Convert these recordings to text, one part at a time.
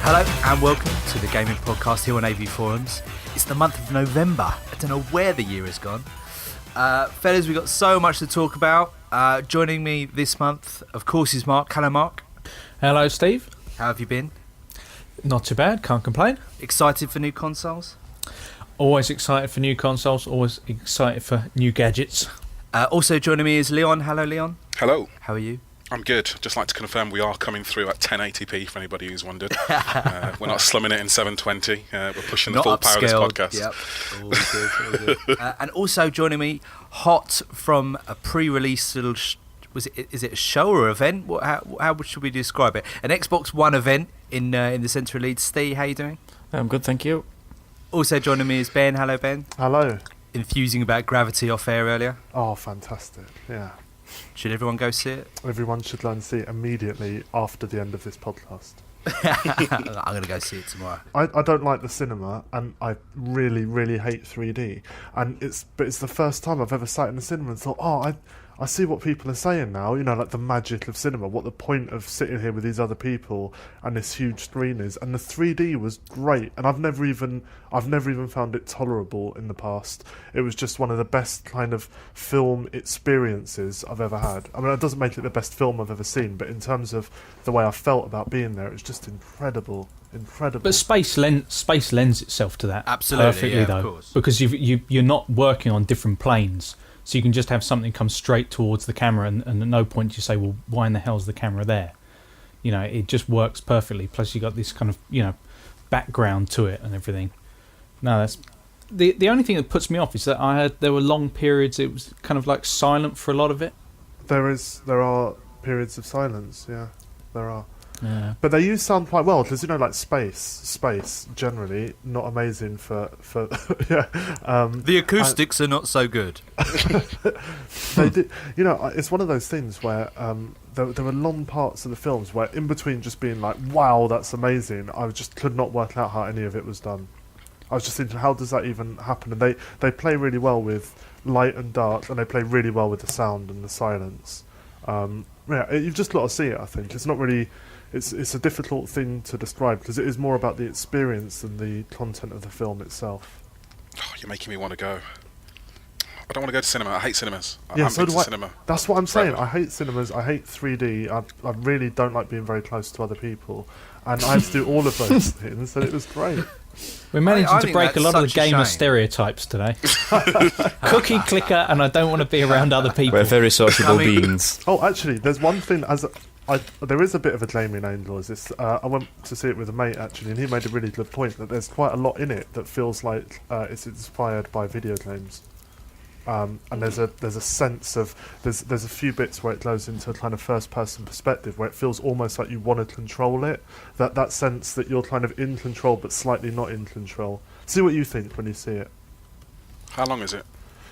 Hello and welcome to the gaming podcast here on AVForums. It's the month of November. I don't know where the year has gone. Fellas, we've got so much to talk about. Joining me this month, of course, is Mark. Hello, Mark. Hello, Steve. How have you been? Not too bad, can't complain. Excited for new consoles? Always excited for new consoles, always excited for new gadgets. Also joining me is Leon. Hello, Leon. Hello. How are you? I'm good. Just like to confirm we are coming through at 1080p for anybody who's wondered. We're not slumming it in 720. We're pushing the full power of this podcast. Yep. All good. And also joining me, hot from a pre-release little... Is it a show or event? How should we describe it? An Xbox One event in the centre of Leeds. Steve, how you doing? I'm good, thank you. Also joining me is Ben. Hello, Ben. Hello. Enthusing about Gravity off air earlier. Oh, fantastic. Yeah. Should everyone go see it? Everyone should go and see it immediately after the end of this podcast. I'm going to go see it tomorrow. I don't like the cinema, and I really, really hate 3D. But it's the first time I've ever sat in the cinema and thought, I see what people are saying now, like the magic of cinema, what the point of sitting here with these other people and this huge screen is. And the 3D was great, and I've never even found it tolerable in the past. It was just one of the best kind of film experiences I've ever had. I mean, it doesn't make it the best film I've ever seen, but in terms of the way I felt about being there, it was just incredible. But space lends itself to that absolutely, perfectly, yeah, though, of course. because you're not working on different planes. So you can just have something come straight towards the camera, and at no point do you say, well, why in the hell is the camera there? It just works perfectly. Plus you got this kind of, background to it and everything. No, that's... The only thing that puts me off is that there were long periods, it was kind of like silent for a lot of it. There are periods of silence, yeah, there are. Yeah. But they use sound quite well because like space generally not amazing for yeah. The acoustics are not so good. They did, it's one of those things where there were long parts of the films where in between just being like, wow, that's amazing, I just could not work out how any of it was done. I was just thinking, how does that even happen? And they play really well with light and dark, and they play really well with the sound and the silence. You've just got to see it. I think it's not really. It's a difficult thing to describe because it is more about the experience than the content of the film itself. Oh, you're making me want to go. I don't want to go to cinema. I hate cinemas. Yeah, I so do I. Cinema. That's what I'm saying. Forever. I hate cinemas. I hate 3D. I really don't like being very close to other people. And I had to do all of those things, and it was great. We're managing to break a lot of the gamer shame. stereotypes today. Cookie clicker, and I don't want to be around other people. We're very sociable beings. Oh, actually, there's one thing there is a bit of a Jamie Angel. I went to see it with a mate actually, and he made a really good point that there's quite a lot in it that feels like it's inspired by video games. And there's a sense of there's a few bits where it goes into a kind of first person perspective where it feels almost like you want to control it. That sense that you're kind of in control but slightly not in control. See what you think when you see it. How long is it?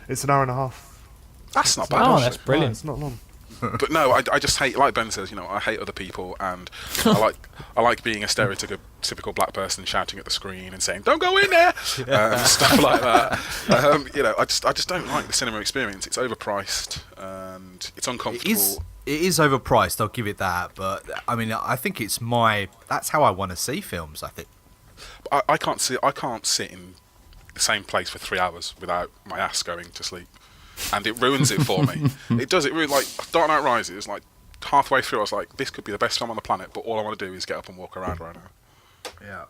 It's an hour and a half. That's not bad. Oh, that's brilliant. No, it's not long. But no, I just hate, like Ben says, I hate other people, and I like being a stereotypical black person shouting at the screen and saying, "Don't go in there," and stuff like that. I just don't like the cinema experience. It's overpriced and it's uncomfortable. It is overpriced. I'll give it that. But I mean, I think that's how I want to see films. I think. I can't sit in the same place for 3 hours without my ass going to sleep. And it ruins it for me. It does. It really, like Dark Knight Rises. Like halfway through, I was like, "This could be the best film on the planet," but all I want to do is get up and walk around right now. Yeah,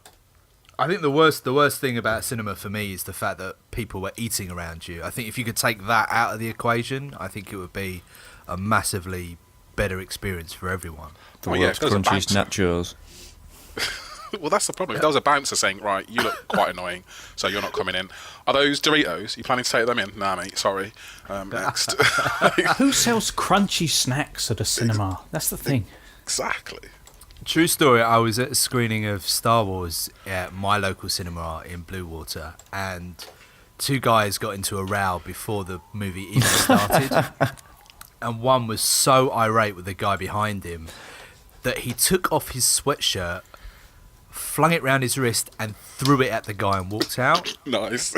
I think the worst thing about cinema for me is the fact that people were eating around you. I think if you could take that out of the equation, I think it would be a massively better experience for everyone. The world's crunchiest nachos. Well, that's the problem. If there was a bouncer saying, "Right, you look quite annoying, so you're not coming in." Are those Doritos? You planning to take them in? Nah, mate. Sorry. Next. Who sells crunchy snacks at a cinema? That's the thing. Exactly. True story. I was at a screening of Star Wars at my local cinema in Bluewater, and two guys got into a row before the movie even started. And one was so irate with the guy behind him that he took off his sweatshirt, flung it round his wrist and threw it at the guy and walked out. Nice.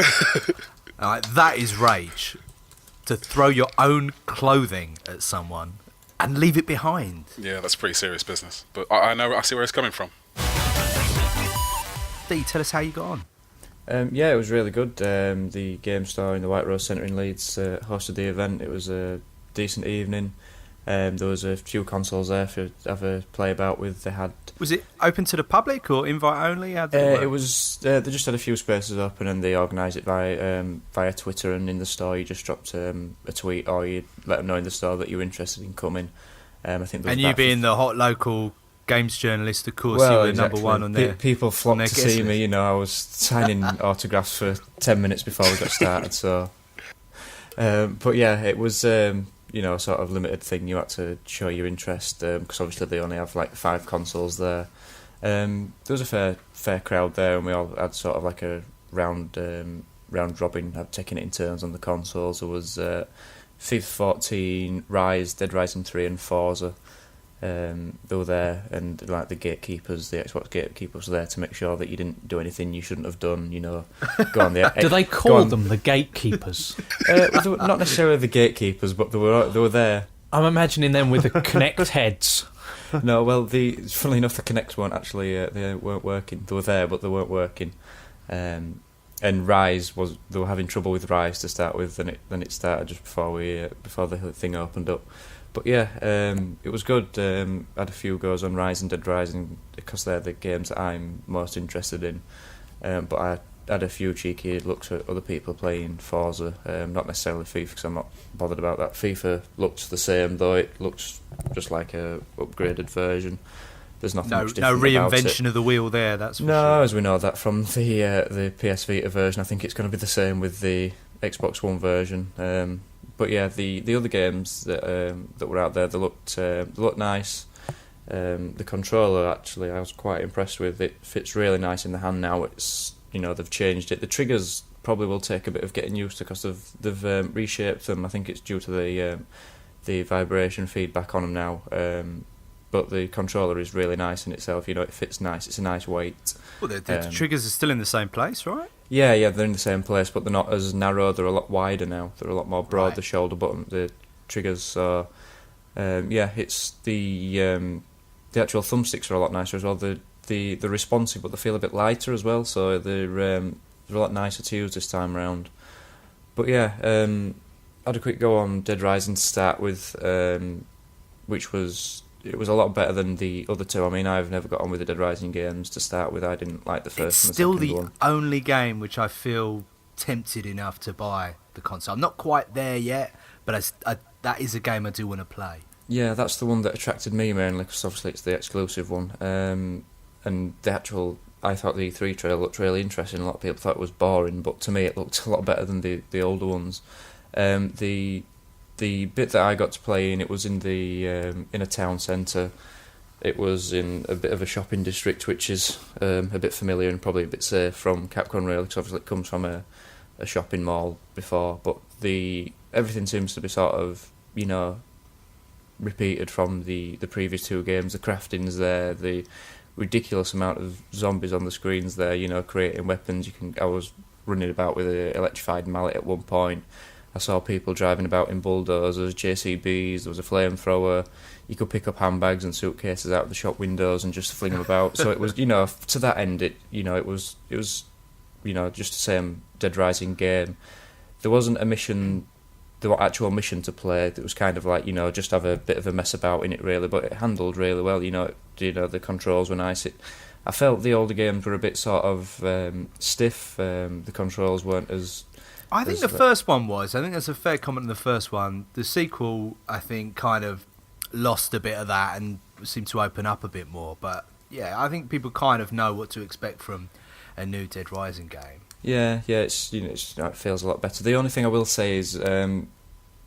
That is rage. To throw your own clothing at someone and leave it behind. Yeah, that's pretty serious business. But I see where it's coming from. Dee, tell us how you got on. Yeah, it was really good. The game store in the White Rose Centre in Leeds hosted the event. It was a decent evening. There was a few consoles there for to have a play about with. They had. Was it open to the public or invite only? How did it work? It was. They just had a few spaces open, and they organised it via Twitter, and in the store you just dropped a tweet, or you let them know in the store that you were interested in coming. I think. And you being the hot local games journalist, of course, well, you were exactly. number one on there. People flocked to see me. You know, I was signing autographs for 10 minutes before we got started. So, but yeah, it was. You know, a sort of limited thing. You had to show your interest because obviously they only have like 5 consoles there. There was a fair crowd there, and we all had sort of like a round robin, taking it in turns on the consoles. There was FIFA 14, Rise, Dead Rising 3, and Forza. They were there, and like the gatekeepers, the Xbox gatekeepers were there to make sure that you didn't do anything you shouldn't have done. You know, go on the. Do they call them the gatekeepers? Not necessarily the gatekeepers, but they were there. I'm imagining them with the Kinect heads. No, well, funnily enough, the Kinects weren't actually they weren't working. They were there, but they weren't working. And Rise they were having trouble with Rise to start with, and then it started just before the thing opened up. But yeah, it was good. Had a few goes on Rise and Dead Rising because they're the games that I'm most interested in. But I had a few cheeky looks at other people playing Forza, not necessarily FIFA because I'm not bothered about that. FIFA looks the same, though it looks just like a upgraded version. There's nothing much different no reinvention about it. of the wheel there. That's for no, sure. As we know that from the PS Vita version. I think it's going to be the same with the Xbox One version. But yeah, the other games that were out there, they looked nice. The controller, actually, I was quite impressed with. It fits really nice in the hand now. It's, you know, they've changed it. The triggers probably will take a bit of getting used to because they've reshaped them. I think it's due to the vibration feedback on them now. But the controller is really nice in itself. You know, it fits nice. It's a nice weight. Well, the triggers are still in the same place, right? Yeah, they're in the same place, but they're not as narrow. They're a lot wider now. They're a lot more broad. Right. The shoulder button, the triggers. So, it's the actual thumbsticks are a lot nicer as well. They're responsive, but they feel a bit lighter as well. So they're a lot nicer to use this time around. But yeah, I had a quick go on Dead Rising to start with, which was. It was a lot better than the other two. I mean, I've never got on with the Dead Rising games to start with. I didn't like the first and the second one. It's still the only game which I feel tempted enough to buy the console. I'm not quite there yet, but that is a game I do want to play. Yeah, that's the one that attracted me mainly, because obviously it's the exclusive one. And the actual... I thought the E3 trailer looked really interesting. A lot of people thought it was boring, but to me it looked a lot better than the older ones. The bit that I got to play in, it was in a town centre. It was in a bit of a shopping district, which is a bit familiar and probably a bit safe from Capcom, really, because obviously it comes from a shopping mall before. But everything seems to be sort of, you know, repeated from the previous two games. The crafting's there, the ridiculous amount of zombies on the screens there, you know, creating weapons. I was running about with an electrified mallet at one point. I saw people driving about in bulldozers, JCBs, there was a flamethrower. You could pick up handbags and suitcases out of the shop windows and just fling them about. So it was, you know, to that end, it was, you know, just the same Dead Rising game. There wasn't the actual mission to play. It was kind of like, you know, just have a bit of a mess about in it, really. But it handled really well, you know. The controls were nice. I felt the older games were a bit sort of stiff. The controls weren't as... I think the first one was. I think that's a fair comment on the first one. The sequel, I think, kind of lost a bit of that and seemed to open up a bit more. But yeah, I think people kind of know what to expect from a new Dead Rising game. Yeah, it's, you know, it feels a lot better. The only thing I will say is it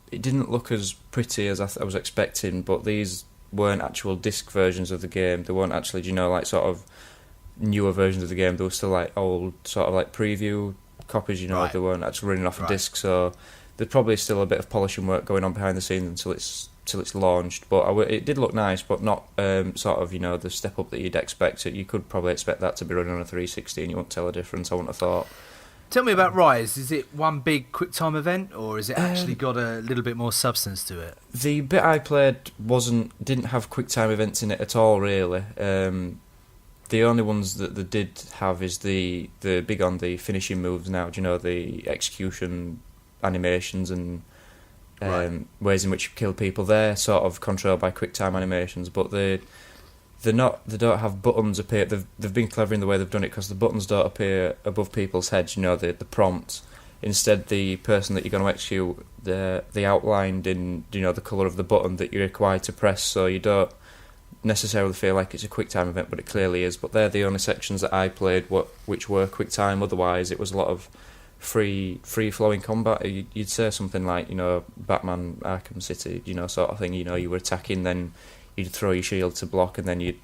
didn't look as pretty as I was expecting, but these weren't actual disc versions of the game. They weren't actually, you know, like sort of newer versions of the game. They were still like old, sort of like preview copies, you know. Right. They weren't actually running off a disc, so there's probably still a bit of polishing work going on behind the scenes until it's launched. But it did look nice, but not sort of, you know, the step up that you'd expect. You could probably expect that to be running on a 360 and you won't tell a difference, I wouldn't have thought. Tell me about Rise. Is it one big quick time event, or has it actually got a little bit more substance to it? The bit I played didn't have quick time events in it at all, really. The only ones that they did have is the big on the finishing moves now. Do you know the execution animations and ways in which you kill people? They're sort of controlled by QuickTime animations, but they don't have buttons appear. They've been clever in the way they've done it, because the buttons don't appear above people's heads. You know, the prompt. Instead, the person that you're going to execute, they outlined in, you know, the colour of the button that you're required to press, so you don't necessarily feel like it's a QuickTime event, but it clearly is. But they're the only sections that I played which were QuickTime. Otherwise, it was a lot of free flowing combat. You'd say something like, you know, Batman Arkham City, you know, sort of thing. You know, you were attacking, then you'd throw your shield to block, and then you'd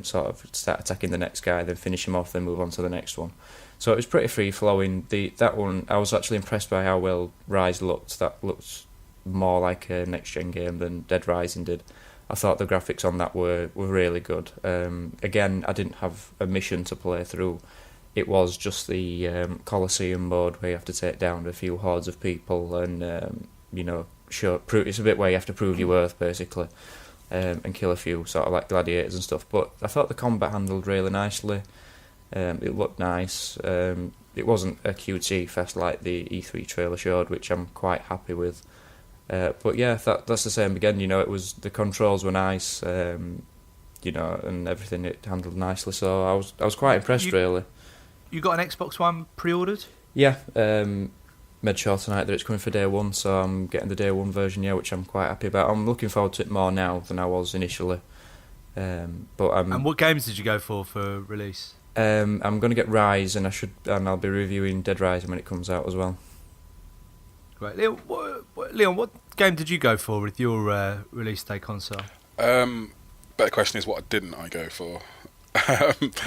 sort of start attacking the next guy, then finish him off, then move on to the next one. So it was pretty free flowing. That one, I was actually impressed by how well Rise looked. That looked more like a next gen game than Dead Rising did. I thought the graphics on that were really good. Again, I didn't have a mission to play through. It was just the Colosseum mode where you have to take down a few hordes of people and you know, it's a bit where you have to prove your worth basically, and kill a few sort of like gladiators and stuff. But I thought the combat handled really nicely. It looked nice. It wasn't a QT fest like the E3 trailer showed, which I'm quite happy with. But yeah, that's the same again. You know, it was, the controls were nice. You know, and everything, it handled nicely. So I was quite impressed, really. You got an Xbox One pre-ordered? Yeah, made sure tonight that it's coming for day one, so I'm getting the day one version, yeah, which I'm quite happy about. I'm looking forward to it more now than I was initially. And what games did you go for release? I'm going to get Rise, and I'll be reviewing Dead Rising when it comes out as well. Great, Leon, what game did you go for with your release day console? Better question is, what didn't I go for?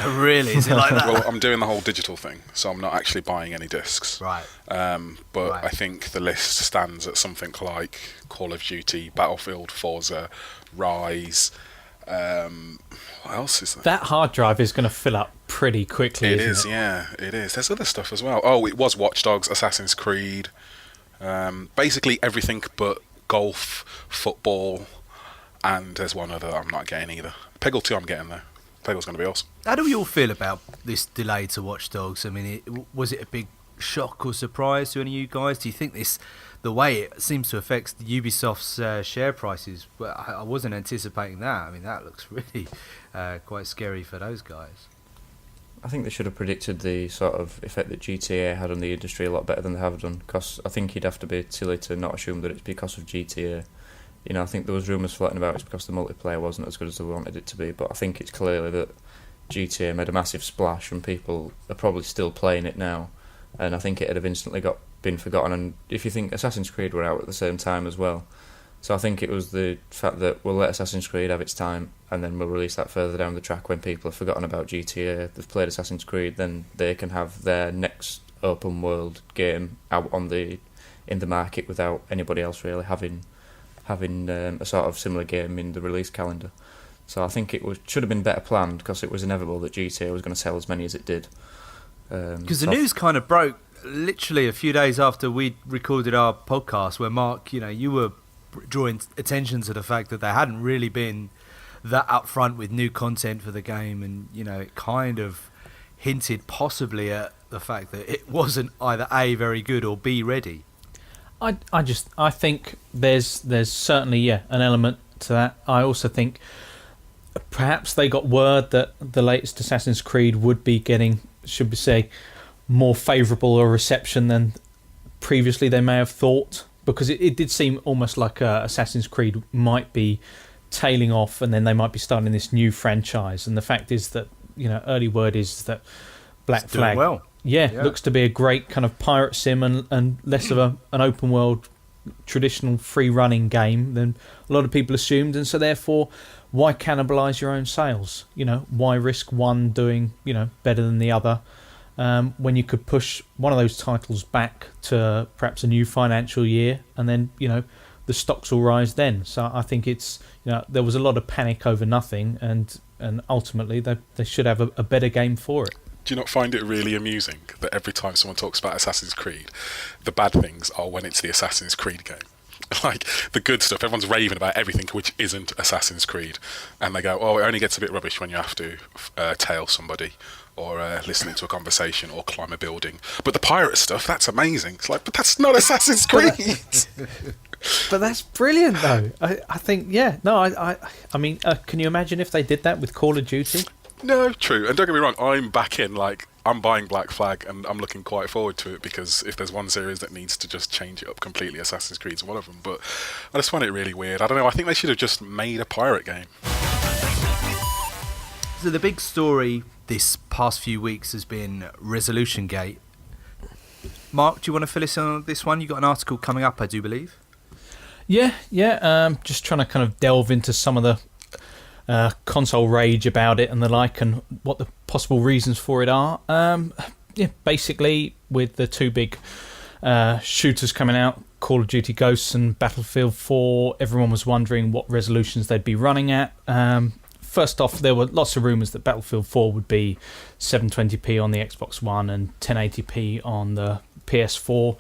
Really? Is it like that? Well, I'm doing the whole digital thing, so I'm not actually buying any discs. Right. But Right. I think the list stands at something like Call of Duty, Battlefield, Forza, Rise. What else is there? That hard drive is going to fill up pretty quickly. It isn't is, it? yeah, it is. There's other stuff as well. Oh, it was Watch Dogs, Assassin's Creed. Basically everything but golf, football, and there's one other I'm not getting either. Peggle 2 I'm getting though. Peggle's going to be awesome. How do we all feel about this delay to Watch Dogs? I mean, was it a big shock or surprise to any of you guys? Do you think the way it seems to affect Ubisoft's share prices, well, I wasn't anticipating that. I mean, that looks really quite scary for those guys. I think they should have predicted the sort of effect that GTA had on the industry a lot better than they have done, because I think you'd have to be silly to not assume that it's because of GTA. You know, I think there was rumours floating about it's because the multiplayer wasn't as good as they wanted it to be, but I think it's clearly that GTA made a massive splash and people are probably still playing it now, and I think it would have instantly been forgotten. And if you think Assassin's Creed were out at the same time as well, so I think it was the fact that we'll let Assassin's Creed have its time and then we'll release that further down the track when people have forgotten about GTA, they've played Assassin's Creed, then they can have their next open world game out in the market without anybody else really having a sort of similar game in the release calendar. So I think should have been better planned, because it was inevitable that GTA was going to sell as many as it did. Because the news kind of broke literally a few days after we recorded our podcast, where Mark, you were drawing attention to the fact that they hadn't really been that upfront with new content for the game, and it kind of hinted possibly at the fact that it wasn't either A, very good, or B, ready. I think there's certainly an element to that. I also think perhaps they got word that the latest Assassin's Creed would be getting, should we say, more favourable a reception than previously they may have thought, because it did seem almost like Assassin's Creed might be tailing off and then they might be starting this new franchise. And the fact is that early word is that Black Flag looks to be a great kind of pirate sim and less of an open world traditional free running game than a lot of people assumed, and so therefore why cannibalise your own sales? Why risk one doing better than the other when you could push one of those titles back to perhaps a new financial year, and then the stocks will rise then. So I think it's there was a lot of panic over nothing, and ultimately they should have a better game for it. Do you not find it really amusing that every time someone talks about Assassin's Creed, the bad things are when it's the Assassin's Creed game? like the good stuff. Everyone's raving about everything which isn't Assassin's Creed, and they go, "Oh, it only gets a bit rubbish when you have to tail somebody, or listen into a conversation, or climb a building." But the pirate stuff, that's amazing. It's like, but that's not Assassin's Creed. But that's brilliant, though. I think, yeah. No, I mean, can you imagine if they did that with Call of Duty? No, true. And don't get me wrong, I'm back in. Like, I'm buying Black Flag, and I'm looking quite forward to it, because if there's one series that needs to just change it up completely, Assassin's Creed's one of them. But I just find it really weird. I don't know. I think they should have just made a pirate game. So the big story this past few weeks has been ResolutionGate. Mark, do you want to fill us in on this one? You got an article coming up, I do believe. Yeah. Just trying to kind of delve into some of the console rage about it and the like, and what the possible reasons for it are. Basically, with the two big shooters coming out, Call of Duty Ghosts and Battlefield 4, everyone was wondering what resolutions they'd be running at. First off, there were lots of rumours that Battlefield 4 would be 720p on the Xbox One and 1080p on the PS4.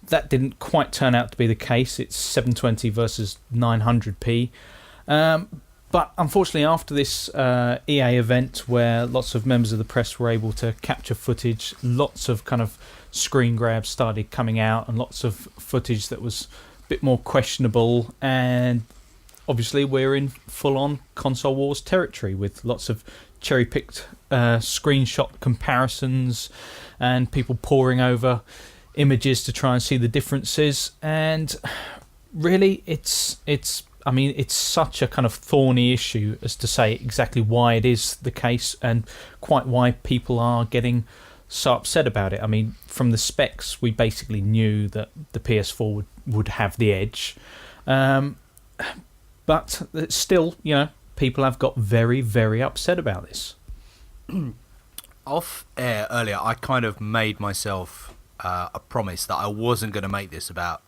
That didn't quite turn out to be the case. It's 720 versus 900p. But unfortunately, after this EA event where lots of members of the press were able to capture footage, lots of kind of screen grabs started coming out, and lots of footage that was a bit more questionable. And obviously, we're in full-on console wars territory with lots of cherry-picked screenshot comparisons and people poring over images to try and see the differences. And really, it's such a kind of thorny issue as to say exactly why it is the case, and quite why people are getting so upset about it. I mean, from the specs, we basically knew that the PS4 would have the edge. But still, people have got very, very upset about this. Off air earlier, I kind of made myself a promise that I wasn't going to make this about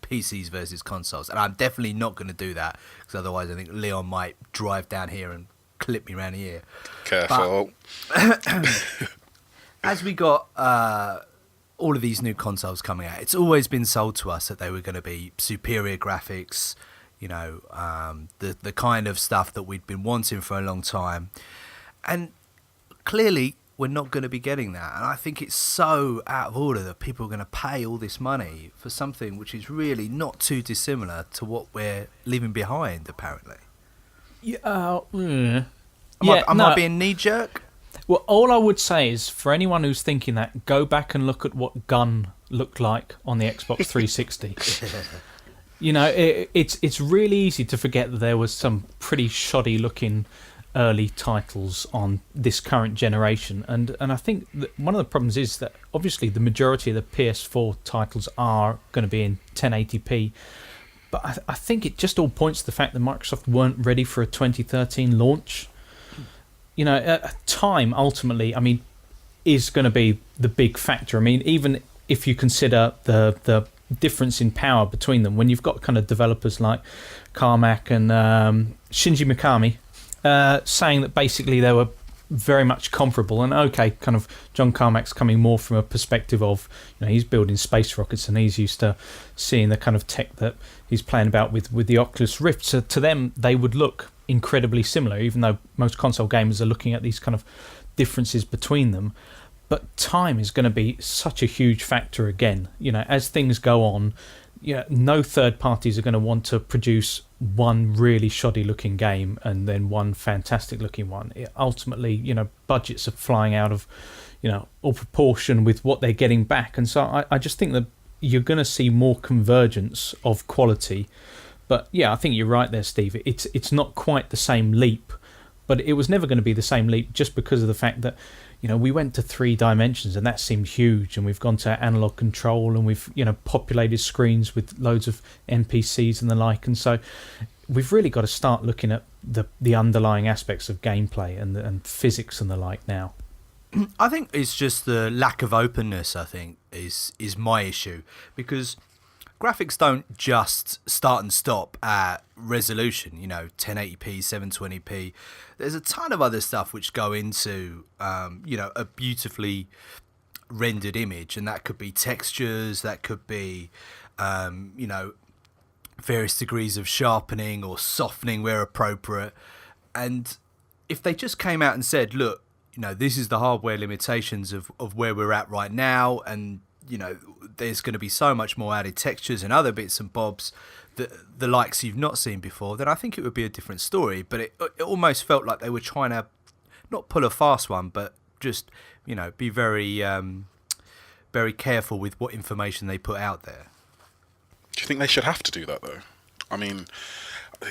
PCs versus consoles, and I'm definitely not going to do that, because otherwise I think Leon might drive down here and clip me around the ear. Careful. As we got all of these new consoles coming out, it's always been sold to us that they were going to be superior graphics, the kind of stuff that we'd been wanting for a long time, and clearly we're not going to be getting that. And I think it's so out of order that people are going to pay all this money for something which is really not too dissimilar to what we're leaving behind, apparently. Am I being knee-jerk? Well, all I would say is, for anyone who's thinking that, go back and look at what Gun looked like on the Xbox 360. It's really easy to forget that there was some pretty shoddy-looking early titles on this current generation, and I think that one of the problems is that obviously the majority of the PS4 titles are going to be in 1080p, but I think it just all points to the fact that Microsoft weren't ready for a 2013 launch. Time ultimately, is going to be the big factor. Even if you consider the difference in power between them, when you've got kind of developers like Carmack and Shinji Mikami saying that basically they were very much comparable. And okay, kind of John Carmack's coming more from a perspective of, he's building space rockets and he's used to seeing the kind of tech that he's playing about with the Oculus Rift. So to them, they would look incredibly similar, even though most console gamers are looking at these kind of differences between them. But time is going to be such a huge factor again. As things go on, no third parties are going to want to produce one really shoddy looking game and then one fantastic looking one. Ultimately, budgets are flying out of, all proportion with what they're getting back. And so I just think that you're going to see more convergence of quality. But yeah, I think you're right there, Steve. It's not quite the same leap, but it was never going to be the same leap just because of the fact that, we went to 3 dimensions and that seemed huge, and we've gone to analog control, and we've, populated screens with loads of NPCs and the like. And so we've really got to start looking at the underlying aspects of gameplay and physics and the like now. I think it's just the lack of openness, I think, is my issue, because graphics don't just start and stop at resolution, 1080p, 720p. There's a ton of other stuff which go into, a beautifully rendered image, and that could be textures, that could be, various degrees of sharpening or softening where appropriate. And if they just came out and said, look, this is the hardware limitations of where we're at right now, and there's going to be so much more added textures and other bits and bobs, the likes you've not seen before, then I think it would be a different story. But it almost felt like they were trying to not pull a fast one, but just be very very careful with what information they put out there. Do you think they should have to do that though? I mean,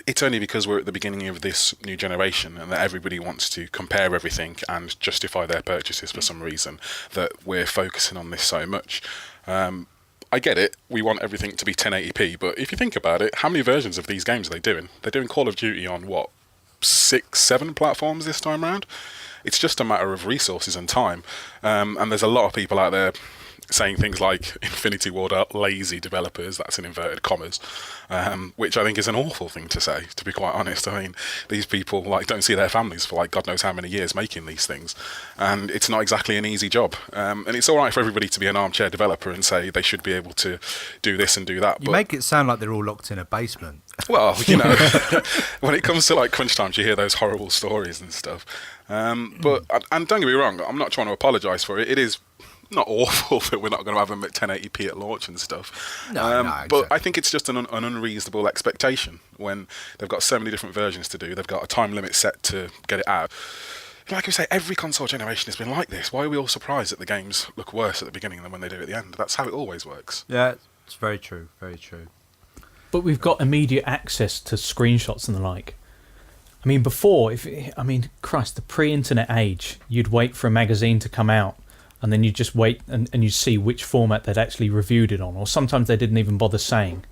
it's only because we're at the beginning of this new generation and that everybody wants to compare everything and justify their purchases for some reason that we're focusing on this so much. I get it, we want everything to be 1080p, but if you think about it, how many versions of these games are they doing? They're doing Call of Duty on, 6, 7 platforms this time around? It's just a matter of resources and time. And there's a lot of people out there saying things like Infinity Ward are lazy developers, that's in inverted commas, which I think is an awful thing to say, to be quite honest. I mean, these people don't see their families for God knows how many years making these things, and it's not exactly an easy job. And it's all right for everybody to be an armchair developer and say they should be able to do this and do that. You make it sound like they're all locked in a basement. Well, when it comes to crunch times, you hear those horrible stories and stuff. But don't get me wrong, I'm not trying to apologise for it. It is not awful that we're not going to have them at 1080p at launch and stuff. No, exactly. But I think it's just an unreasonable expectation when they've got so many different versions to do. They've got a time limit set to get it out. Like we say, every console generation has been like this. Why are we all surprised that the games look worse at the beginning than when they do at the end? That's how it always works. Yeah, it's very true, very true. But we've got immediate access to screenshots and the like. I mean, before, Christ, the pre-internet age, you'd wait for a magazine to come out, and then you just wait and you see which format they'd actually reviewed it on, or sometimes they didn't even bother saying,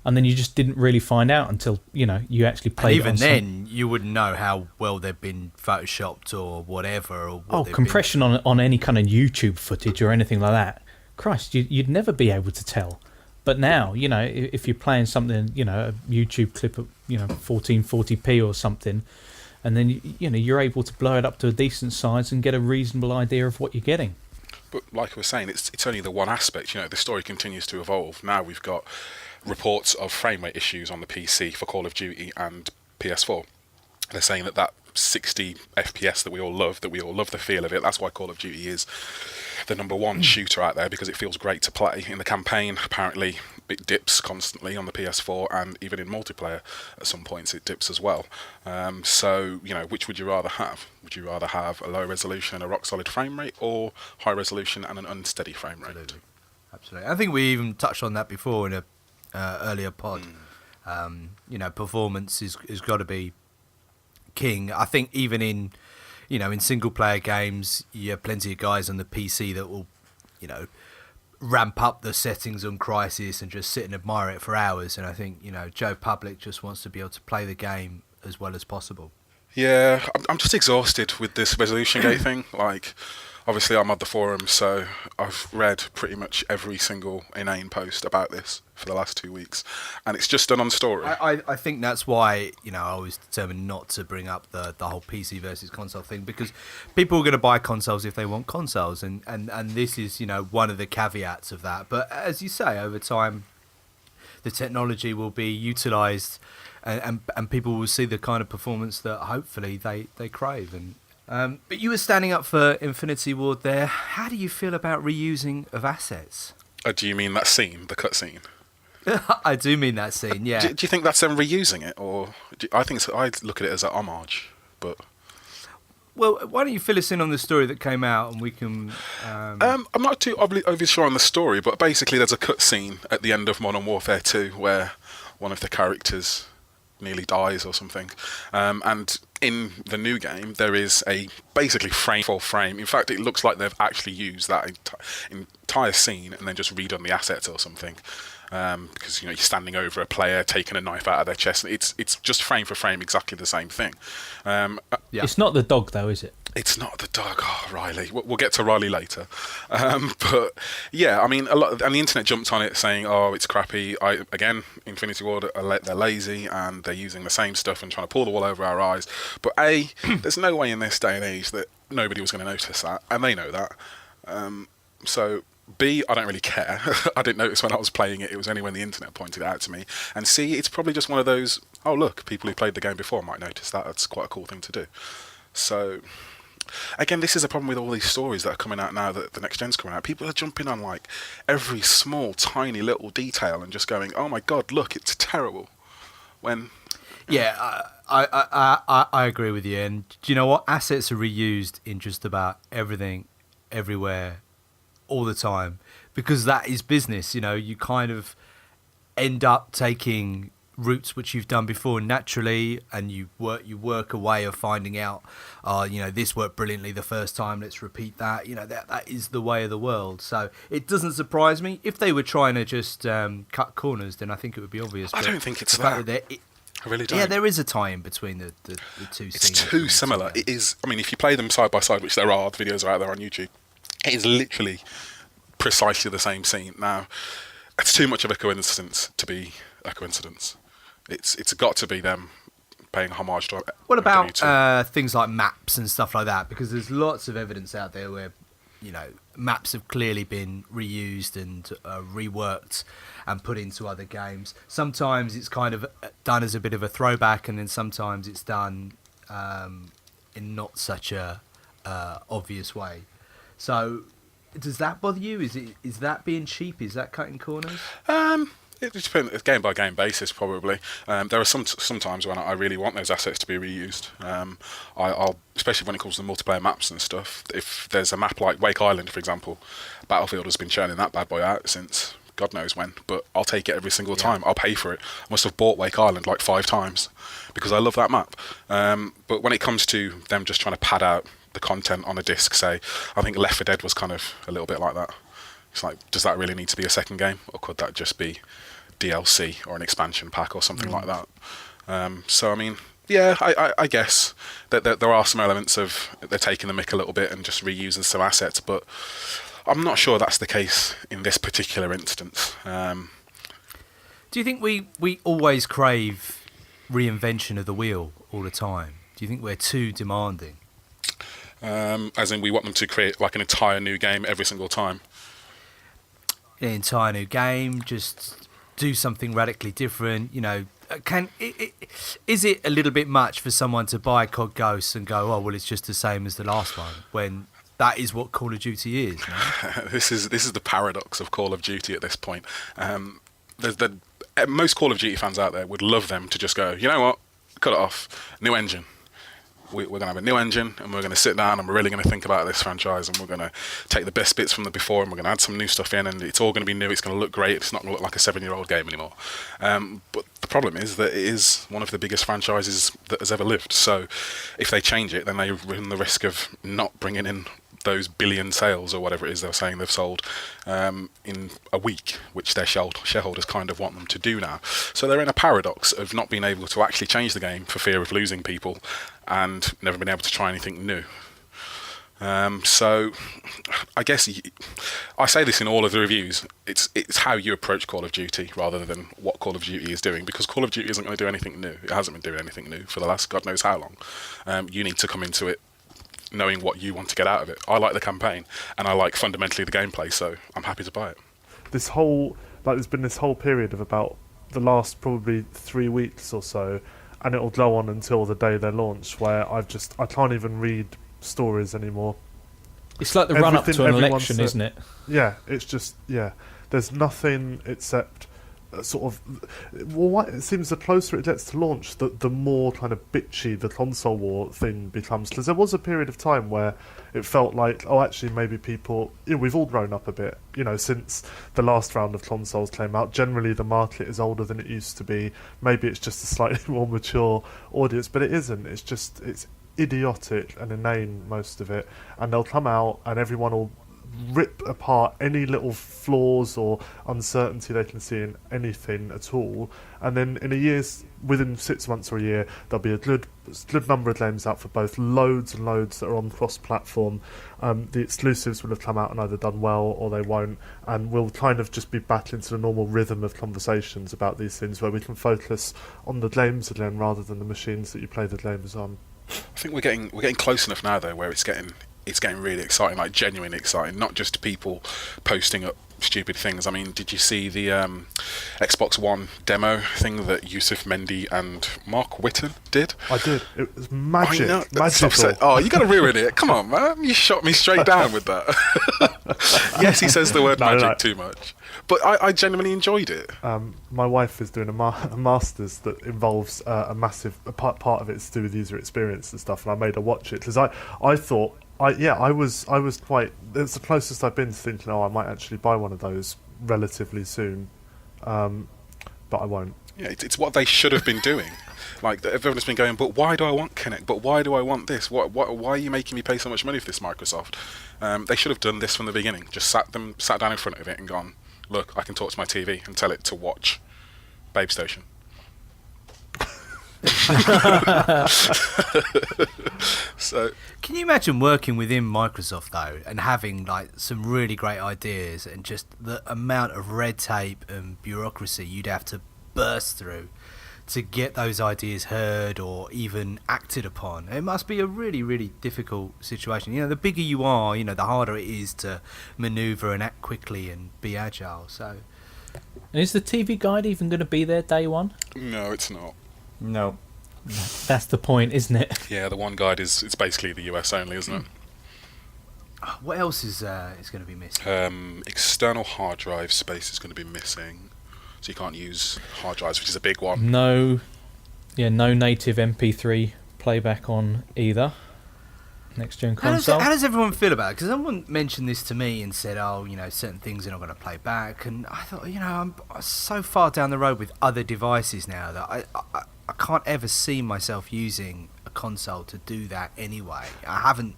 and then you just didn't really find out until you actually played. And even then, you wouldn't know how well they've been photoshopped or whatever. Or what compression on any kind of YouTube footage or anything like that. Christ, you'd never be able to tell. But now, if you're playing something, a YouTube clip of 1440p or something, and then you're able to blow it up to a decent size and get a reasonable idea of what you're getting. But like I was saying, it's only the one aspect. The story continues to evolve. Now we've got reports of frame rate issues on the PC for Call of Duty and PS4. They're saying that 60 FPS that we all love the feel of it. That's why Call of Duty is the number one shooter out there, because it feels great to play. In the campaign, apparently, it dips constantly on the PS4, and even in multiplayer, at some points, it dips as well. So, which would you rather have? Would you rather have a low resolution and a rock-solid frame rate, or high resolution and an unsteady frame rate? Absolutely. I think we even touched on that before in a earlier pod. Performance is got to be king. I think even in single player games, you have plenty of guys on the PC that will ramp up the settings on Crysis and just sit and admire it for hours, and I think Joe Public just wants to be able to play the game as well as possible. Yeah, I'm just exhausted with this ResolutionGate thing. Obviously I'm on the forums, so I've read pretty much every single inane post about this for the last 2 weeks, and it's just a non-story. I think that's why I was determined not to bring up the whole PC versus console thing, because people are going to buy consoles if they want consoles, and this is one of the caveats of that. But as you say, over time the technology will be utilised, and people will see the kind of performance that hopefully they crave. But you were standing up for Infinity Ward there. How do you feel about reusing of assets? Do you mean that scene, the cutscene? I do mean that scene, yeah. Do you think that's them reusing it, or I look at it as an homage, but. Well, why don't you fill us in on the story that came out, and we can. I'm not too obviously sure on the story, but basically there's a cutscene at the end of Modern Warfare 2 where one of the characters nearly dies or something, and in the new game there is a basically frame for frame. In fact, it looks like they've actually used that entire scene and then just redone the assets or something, because you're standing over a player taking a knife out of their chest. It's just frame for frame exactly the same thing. Yeah. It's not the dog though, is it? It's not the dog. Oh, Riley. We'll get to Riley later. But yeah, I mean, a lot, and the internet jumped on it saying, "Oh, it's crappy." Again, Infinity Ward they're lazy and they're using the same stuff and trying to pull the wool over our eyes. But there's no way in this day and age that nobody was going to notice that, and they know that. So B, I don't really care. I didn't notice when I was playing it. It was only when the internet pointed it out to me. And C, it's probably just one of those, oh look, people who played the game before might notice that. That's quite a cool thing to do. So, again, this is a problem with all these stories that are coming out now that the next gen's coming out. People are jumping on like every small, tiny little detail and just going, oh my god, look, it's terrible. When... Yeah, I agree with you. And do you know what? Assets are reused in just about everything, everywhere, all the time, because that is business. You know, you kind of end up taking routes which you've done before naturally, and you work a way of finding out, you know, this worked brilliantly the first time, let's repeat that. You know, that is the way of the world. So it doesn't surprise me if they were trying to just cut corners. Then I think it would be obvious. I don't think it's that. I really don't. Yeah, there is a tie-in between the two scenes. It's too similar. It is. I mean, if you play them side by side, which there are, the videos are out there on YouTube, it is literally precisely the same scene. Now, it's too much of a coincidence to be a coincidence. It's got to be them paying homage to. What about things like maps and stuff like that? Because there's lots of evidence out there where, you know, maps have clearly been reused and reworked and put into other games. Sometimes it's kind of done as a bit of a throwback, and then sometimes it's done in not such a obvious way. So, does that bother you? Is that being cheap? Is that cutting corners? It depends, game by game basis, probably. There are some times when I really want those assets to be reused. I'll, especially when it comes to multiplayer maps and stuff. If there's a map like Wake Island, for example, Battlefield has been churning that bad boy out since God knows when. But I'll take it every single time. I'll pay for it. I must have bought Wake Island like 5 times because I love that map. But when it comes to them just trying to pad out the content on a disc, say, I think Left 4 Dead was kind of a little bit like that. It's like, does that really need to be a second game, or could that just be DLC or an expansion pack or something like that? So I mean, yeah, I guess that there are some elements of they're taking the mick a little bit and just reusing some assets, but I'm not sure that's the case in this particular instance. Do you think we always crave reinvention of the wheel all the time? Do you think we're too demanding? As in, we want them to create like an entire new game every single time? An entire new game, just do something radically different. You know, is it a little bit much for someone to buy COD Ghosts and go, oh well, it's just the same as the last one, when that is what Call of Duty is? No? This is the paradox of Call of Duty at this point. Most Call of Duty fans out there would love them to just go, you know what, cut it off, new engine. We're going to have a new engine, and we're going to sit down and we're really going to think about this franchise, and we're going to take the best bits from the before and we're going to add some new stuff in, and it's all going to be new. It's going to look great. It's not going to look like a 7-year-old game anymore. But the problem is that it is one of the biggest franchises that has ever lived. So if they change it, then they run the risk of not bringing in those billion sales or whatever it is they're saying they've sold in a week, which their shareholders kind of want them to do now. So they're in a paradox of not being able to actually change the game for fear of losing people, and never been able to try anything new. So I guess I say this in all of the reviews, it's how you approach Call of Duty rather than what Call of Duty is doing, because Call of Duty isn't going to do anything new. It hasn't been doing anything new for the last God knows how long. You need to come into it knowing what you want to get out of it. I like the campaign, and I like fundamentally the gameplay, so I'm happy to buy it. There's been this whole period of about the last probably 3 weeks or so, and it'll go on until the day they're launched, where I can't even read stories anymore. It's like the run-up to an election, isn't it? Yeah, it's just, there's nothing except sort of, well, it seems the closer it gets to launch, the more kind of bitchy the console war thing becomes. Because there was a period of time where it felt like, oh, actually, maybe people, we've all grown up a bit, since the last round of consoles came out. Generally, the market is older than it used to be. Maybe it's just a slightly more mature audience, but it isn't. It's idiotic and inane, most of it. And they'll come out and everyone will rip apart any little flaws or uncertainty they can see in anything at all, and then within 6 months or a year, there'll be a good number of games out for both, loads and loads that are on cross-platform. The exclusives will have come out and either done well or they won't, and we'll kind of just be back into the normal rhythm of conversations about these things, where we can focus on the games again rather than the machines that you play the games on. I think we're getting close enough now, though, where it's getting it's getting really exciting, like genuinely exciting, not just people posting up stupid things. I mean, did you see the Xbox One demo thing that Yusuf Mendy and Mark Whitten did? I did. It was magic. I know. Magical. Oh, you got to ruin it. Come on, man. You shot me straight down with that. Yes, he says the word magic too much. But I genuinely enjoyed it. My wife is doing a master's that involves a massive part of it is to do with user experience and stuff, and I made her watch it because I thought I was quite. It's the closest I've been to thinking, I might actually buy one of those relatively soon, but I won't. Yeah, it's what they should have been doing. Like, everyone's been going, but why do I want Kinect? But why do I want this? Why are you making me pay so much money for this, Microsoft? They should have done this from the beginning. Just sat down in front of it and gone, look, I can talk to my TV and tell it to watch Babe Station. So, can you imagine working within Microsoft though, and having like some really great ideas, and just the amount of red tape and bureaucracy you'd have to burst through to get those ideas heard or even acted upon? It must be a really, really difficult situation. The bigger you are, the harder it is to manoeuvre and act quickly and be agile. So, and is the TV guide even going to be there day one? no, it's not. No. That's the point, isn't it? Yeah, the one guide it's basically the US only, isn't it? what else is going to be missing? External hard drive space is going to be missing, so you can't use hard drives, which is a big one. No native MP3 playback on either next gen console. How does everyone feel about it? Because someone mentioned this to me and said, certain things are not going to play back, and I thought, I'm so far down the road with other devices now that I can't ever see myself using a console to do that anyway. I haven't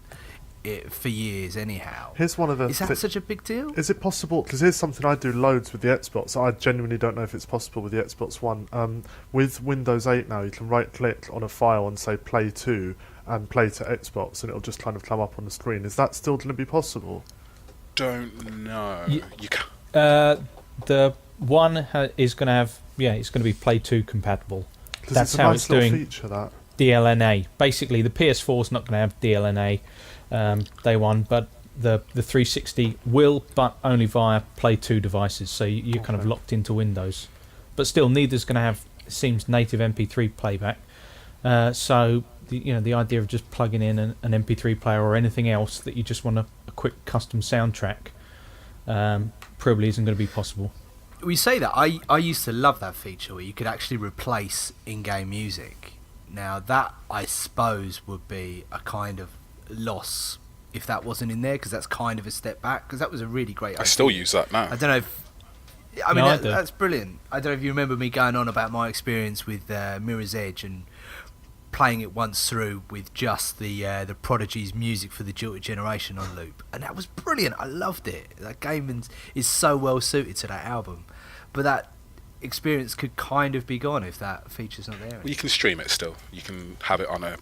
for years anyhow. Here's one of the. Is that such a big deal? Is it possible? Because here's something I do loads with the Xbox. I genuinely don't know if it's possible with the Xbox One. With Windows 8 now, you can right-click on a file and say "Play to" and play to Xbox, and it'll just kind of come up on the screen. Is that still going to be possible? Don't know. You can. The one is going to have. Yeah, it's going to be Play 2 compatible. That's how it's doing. Feature, that. DLNA. Basically, the PS4 is not going to have DLNA day one, but the 360 will, but only via Play 2 devices. So you're kind of locked into Windows. But still, neither's going to have, it seems, native MP3 playback. So the idea of just plugging in an MP3 player or anything else that you just want a quick custom soundtrack probably isn't going to be possible. We say that. I used to love that feature where you could actually replace in-game music. Now that, I suppose, would be a kind of loss if that wasn't in there, because that's kind of a step back, because that was a really great idea. I still use that now. I don't know if... that's brilliant. I don't know if you remember me going on about my experience with Mirror's Edge and playing it once through with just the Prodigy's music for the Jilted Generation on loop, and that was brilliant. I loved it. That game is so well suited to that album, but that experience could kind of be gone if that feature's not there. Well, you can stream it still. You can have it on a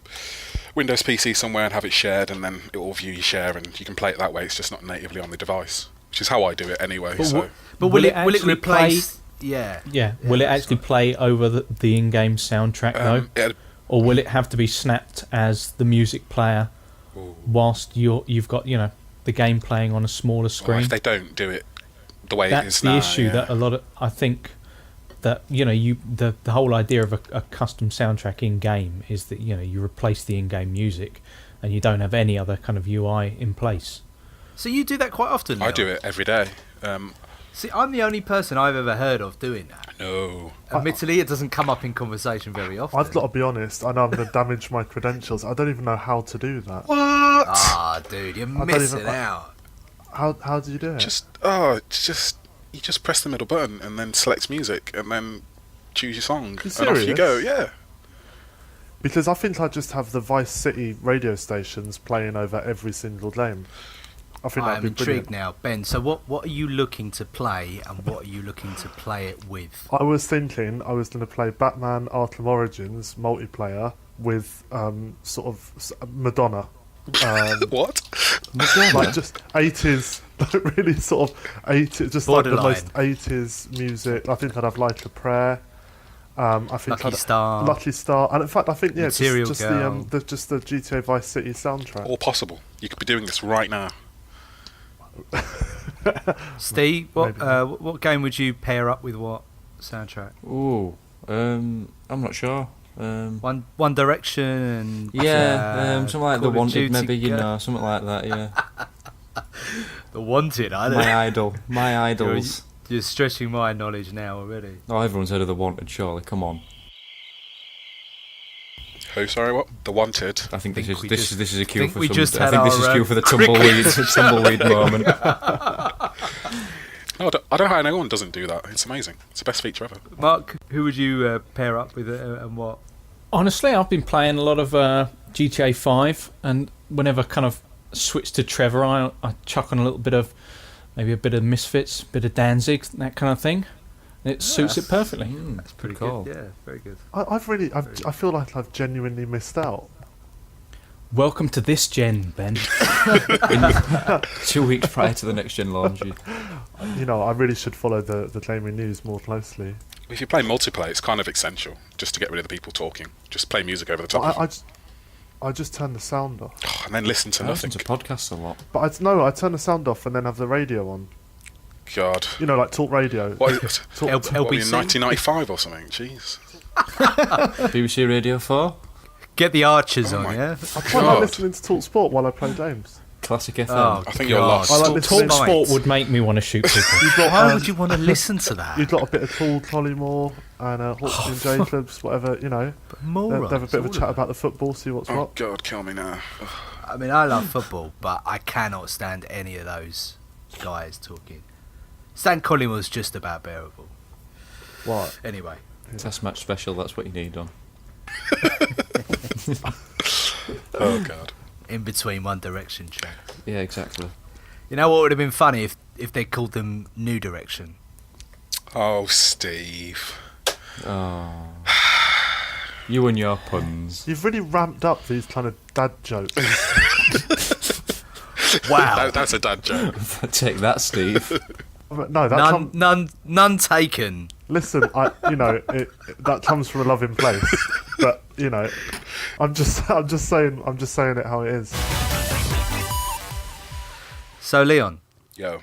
Windows PC somewhere and have it shared, and then it will view your share, and you can play it that way. It's just not natively on the device, which is how I do it anyway. But will it replace? Yeah. Will it actually play over the in-game soundtrack though? Or will it have to be snapped as the music player whilst you've got the game playing on a smaller screen? Well, if they don't do it the way it is now, that's the issue that a lot of, I think that the whole idea of a custom soundtrack in game is that you replace the in-game music and you don't have any other kind of UI in place. So you do that quite often? I do it every day. See, I'm the only person I've ever heard of doing that. No. Admittedly, it doesn't come up in conversation very often. I've got to be honest, I know I'm going to damage my credentials. I don't even know how to do that. What? Ah, dude, you're missing out. How do you do it? You just press the middle button and then select music and then choose your song. You and off you go, yeah. Because I think I just have the Vice City radio stations playing over every single game. I think I'm intrigued brilliant. now, Ben. So what are you looking to play, and what are you looking to play it with? I was thinking I was going to play Batman Arkham Origins multiplayer with sort of Madonna. What? Madonna? Like just 80s, like really sort of 80s, just Borderline. like the most 80s music. I think I'd have Like a Prayer, I think Lucky Star. Lucky Star, and in fact, I think Material just Girl. the GTA Vice City soundtrack. All possible. You could be doing this right now. Steve, what game would you pair up with what soundtrack? Ooh, I'm not sure. One Direction and something like Call The of Wanted, Duty, maybe, something like that, yeah. The Wanted, I don't My idols. You're stretching my knowledge now already. Oh, everyone's heard of The Wanted, surely, come on. Who, sorry, what? The Wanted. I think this we is a cue think for we some. just I had think this is our, cue for the tumbleweed moment. No, I don't know how anyone doesn't do that. It's amazing. It's the best feature ever. Mark, who would you pair up with and what? Honestly, I've been playing a lot of GTA 5, and whenever I kind of switch to Trevor, I chuck on a little bit of, maybe a bit of Misfits, a bit of Danzig, that kind of thing. It suits it perfectly. That's pretty cool. good. Yeah, very good. I feel like I've genuinely missed out. Welcome to this gen, Ben. 2 weeks prior to the next gen launch. I really should follow the gaming news more closely. If you play multiplayer, it's kind of essential just to get rid of the people talking. Just play music over the top. I just turn the sound off. And then listen to I nothing. listen to podcasts a lot. But I turn the sound off and then have the radio on. God. Like talk radio. What is it? Talk, What, in LBC? 1995 or something? Jeez. BBC Radio 4, Get the Archers Oh on, my yeah? I quite like listening to Talk Sport while I play games. Classic FM. Oh, I think you're God. lost. I like Talk listening. Sport would make me want to shoot people. Why would you want to listen to that? You've got a bit of Paul Collymore and Hawksby and Jacobs, whatever, Morons, They have a bit of a all chat them. about the football, see what's Oh, what. God, kill me now. I mean, I love football, but I cannot stand any of those guys talking. Stan Collymore just about bearable. What? Anyway. Test match special, that's what you need on. Oh, God. In between One Direction tracks. Yeah, exactly. You know what would have been funny if they called them New Direction? Oh, Steve. Oh. You and your puns. You've really ramped up these kind of dad jokes. Wow. That's a dad joke. Take that, Steve. No, that None taken. listen, that comes from a loving place. But I'm just saying it how it is. So, Leon, Yo.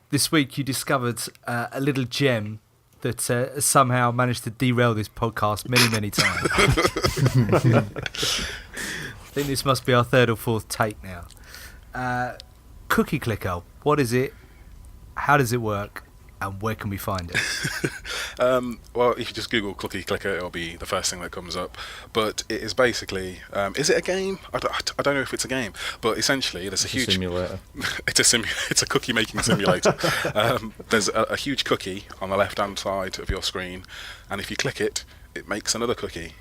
this week you discovered a little gem that has somehow managed to derail this podcast many, many times. I think this must be our third or fourth take now. Cookie Clicker, what is it? How does it work? And where can we find it? Well, if you just Google Cookie Clicker, it'll be the first thing that comes up. But it is basically, is it a game? I don't know if it's a game, but essentially there's a huge simulator. It's a cookie making simulator. There's a huge cookie on the left-hand side of your screen, and if you click it, it makes another cookie.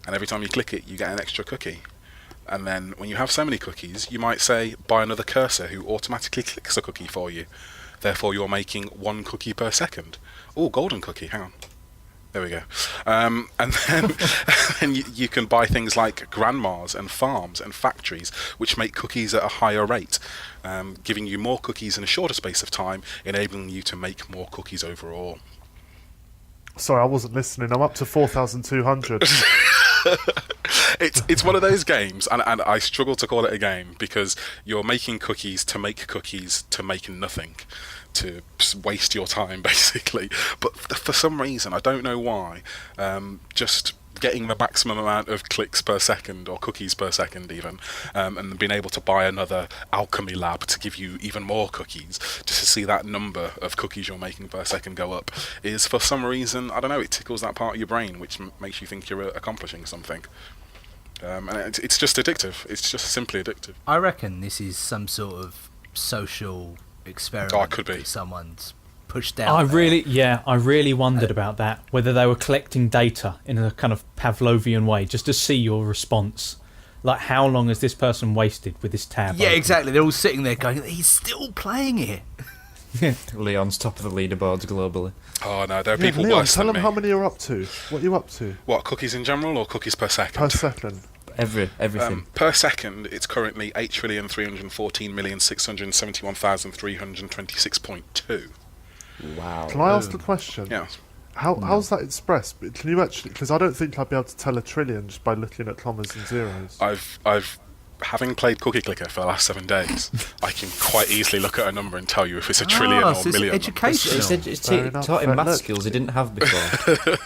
And every time you click it, you get an extra cookie. And then when you have so many cookies, you might say, buy another cursor who automatically clicks a cookie for you. Therefore, you're making 1 cookie per second. Oh, golden cookie, hang on. There we go. And then you can buy things like grandmas and farms and factories, which make cookies at a higher rate, giving you more cookies in a shorter space of time, enabling you to make more cookies overall. Sorry, I wasn't listening. I'm up to 4,200. It's one of those games, and I struggle to call it a game because you're making cookies to make nothing, to waste your time basically. But for some reason, I don't know why, just getting the maximum amount of clicks per second or cookies per second even, and being able to buy another alchemy lab to give you even more cookies, just to see that number of cookies you're making per second go up, is for some reason, I don't know, it tickles that part of your brain which makes you think you're accomplishing something. And it's just addictive. It's just simply addictive. I reckon this is some sort of social experiment Oh, it could be. that someone's pushed down. I there. really wondered about that, whether they were collecting data in a kind of Pavlovian way, just to see your response. Like, how long has this person wasted with this tab? Yeah, open? exactly. They're all sitting there going, he's still playing it. Leon's top of the leaderboards globally. Oh no, there are people Leon, worse tell than them me. how many you're up to. What are you up to? What, cookies in general or cookies per second? Per second. Everything. Per second, it's currently 8,314,671,326.2. Wow. Can I ask a question? Yeah. How's that expressed? Can you actually? Because I don't think I'd be able to tell a trillion just by looking at commas and zeros. I've having played Cookie Clicker for the last 7 days, I can quite easily look at a number and tell you if it's a trillion or so million. It's educational. It's taught him math skills he didn't have before.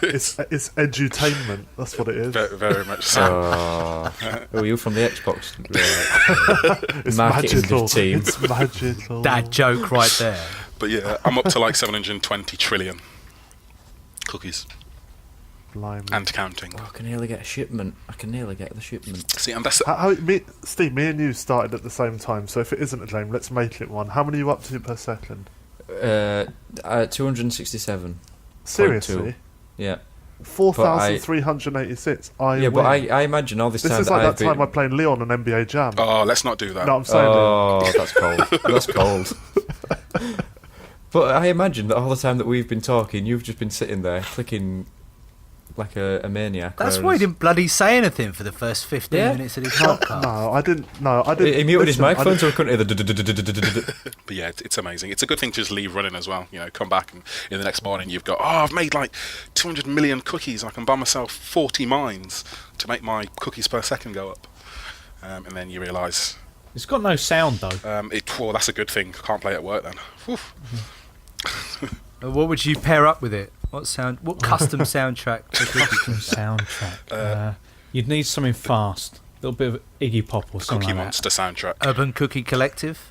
It's edutainment. That's what it is. Very much so. Are you from the Xbox It's marketing magical. team? It's magical. That joke right there. But yeah, I'm up to like 720 trillion cookies Blimey. and counting. Oh, I can nearly get a shipment. I can nearly get the shipment. See, and that's Steve, me and you started at the same time, so if it isn't a game, let's make it one. How many are you up to per second? 267. Seriously? Yeah. 4,386. Yeah, but I imagine all this time. This is like that time I played Leon on NBA Jam. Oh, let's not do that. No, I'm saying. Oh, that's cold. That's cold. But I imagine that all the time that we've been talking, you've just been sitting there clicking like a maniac. That's why he didn't bloody say anything for the first 15 minutes of his podcast. No, I didn't. He muted his microphone so I couldn't hear the. But yeah, it's amazing. It's a good thing to just leave running as well. You know, come back and in the next morning you've got, I've made like 200 million cookies. I can buy myself 40 mines to make my cookies per second go up. And then you realise... It's got no sound, though. Well, that's a good thing. Can't play at work then. What would you pair up with it? What custom soundtrack? Soundtrack. You'd need something fast. A little bit of Iggy Pop or something Cookie like Monster soundtrack. Urban Cookie Collective.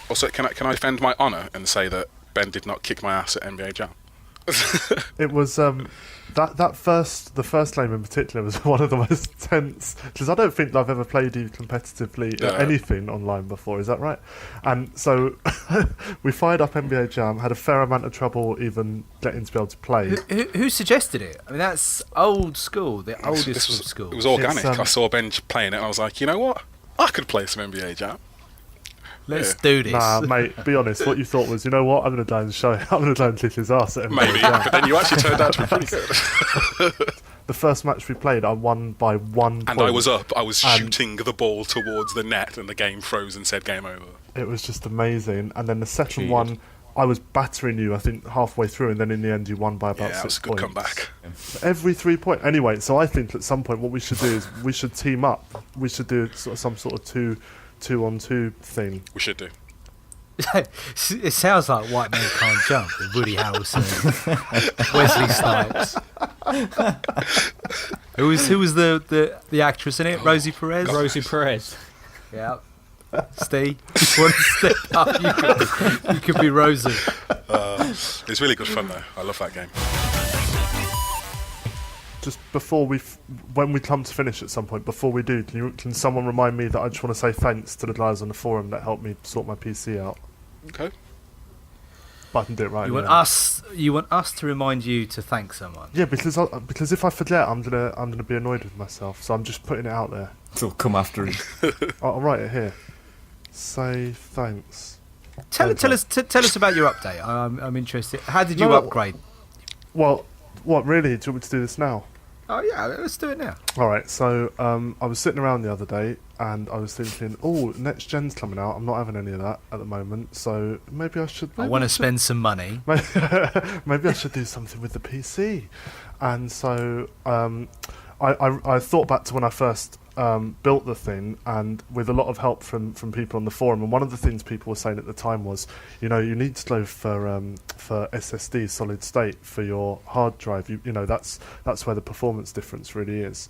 Also, can I defend my honour and say that Ben did not kick my ass at NBA Jam? It was the first game in particular was one of the most tense, because I don't think I've ever played you competitively at anything online before. Is that right? And so we fired up NBA Jam, had a fair amount of trouble even getting to be able to play. Who suggested it? I mean, that's old school, the oldest of school. It was organic. I saw Ben playing it and I was like, you know what? I could play some NBA Jam. Let's do this. Nah, mate, be honest. What you thought was, you know what? I'm going to go and show him. I'm going to go and kick his ass at NBA Maybe, Jam. but then you actually turned out to be pretty good. The first match we played, I won by 1 point. And I was up. I was shooting the ball towards the net and the game froze and said game over. It was just amazing. And then the second one, I was battering you, I think, halfway through, and then in the end you won by about 6 points. Yeah, it was a good comeback. Every 3 point. Anyway, so I think at some point what we should do is we should team up. We should do some sort of two-on-two thing. We should do. It sounds like White Men Can't Jump with Woody Harrelson, Wesley Snipes. Who was the actress in it? Rosie Perez. Rosie Perez. Yeah. Steve, one step up, you could be Rosie. It's really good fun though. I love that game. Just before when we come to finish at some point, before we do, can someone remind me that I just want to say thanks to the guys on the forum that helped me sort my PC out. Okay. But I can do it right. You want us to remind you to thank someone? Yeah, because if I forget, I'm gonna be annoyed with myself. So I'm just putting it out there. So come after him. I'll write it here. Say thanks. Tell us about your update. I'm interested. How did you upgrade? Well, what really? Do you want me to do this now? Oh yeah, let's do it now. All right. So I was sitting around the other day and I was thinking, next gen's coming out. I'm not having any of that at the moment, so maybe I should. I want to spend some money. Maybe I should do something with the PC. And so I thought back to when I first built the thing, and with a lot of help from people on the forum. And one of the things people were saying at the time was, you need to go for SSD solid state for your hard drive. That's where the performance difference really is.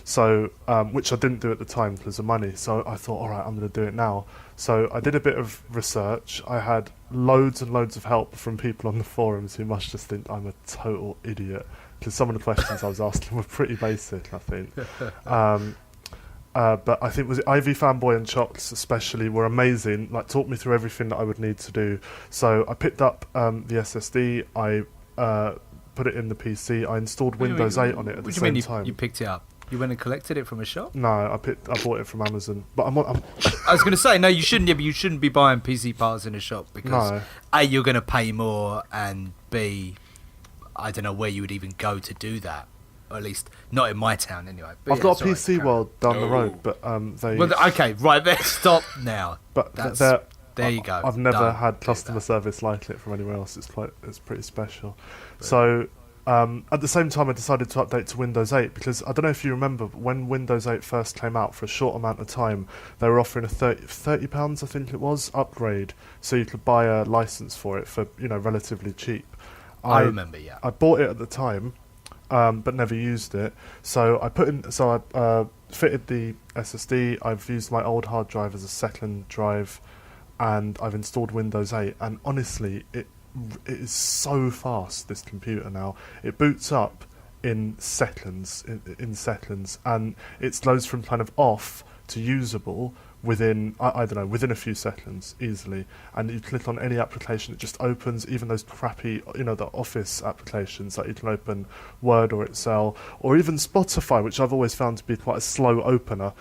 So which I didn't do at the time because of money. So I thought, all right, I'm going to do it now. So I did a bit of research. I had loads and loads of help from people on the forums who must just think I'm a total idiot, because some of the questions I was asking were pretty basic, I think. But I think was it IV Fanboy and Chocks especially were amazing. Like, taught me through everything that I would need to do. So I picked up the SSD. I put it in the PC. I installed Windows 8 on it at the same time. You picked it up? You went and collected it from a shop? No, I bought it from Amazon. But I'm I was going to say, no, you shouldn't. Yeah, but you shouldn't be buying PC parts in a shop because A, you're going to pay more, and B, I don't know where you would even go to do that. Or at least not in my town anyway. But I've got a PC World down the road, but they. Well, okay, right there. Stop now. But There you go. I've never Done. had Do customer that. service like it from anywhere else. It's pretty special. So at the same time, I decided to update to Windows 8 because I don't know if you remember, but when Windows 8 first came out, for a short amount of time, they were offering a £30, I think it was, upgrade, so you could buy a license for it for relatively cheap. I remember, yeah. I bought it at the time, but never used it. So I fitted the SSD. I've used my old hard drive as a second drive, and I've installed Windows 8. And honestly, it is so fast, this computer now. It boots up in seconds, and it goes from kind of off to usable within I don't know, within a few seconds easily. And you click on any application, it just opens. Even those crappy the Office applications, like you can open Word or Excel or even Spotify, which I've always found to be quite a slow opener.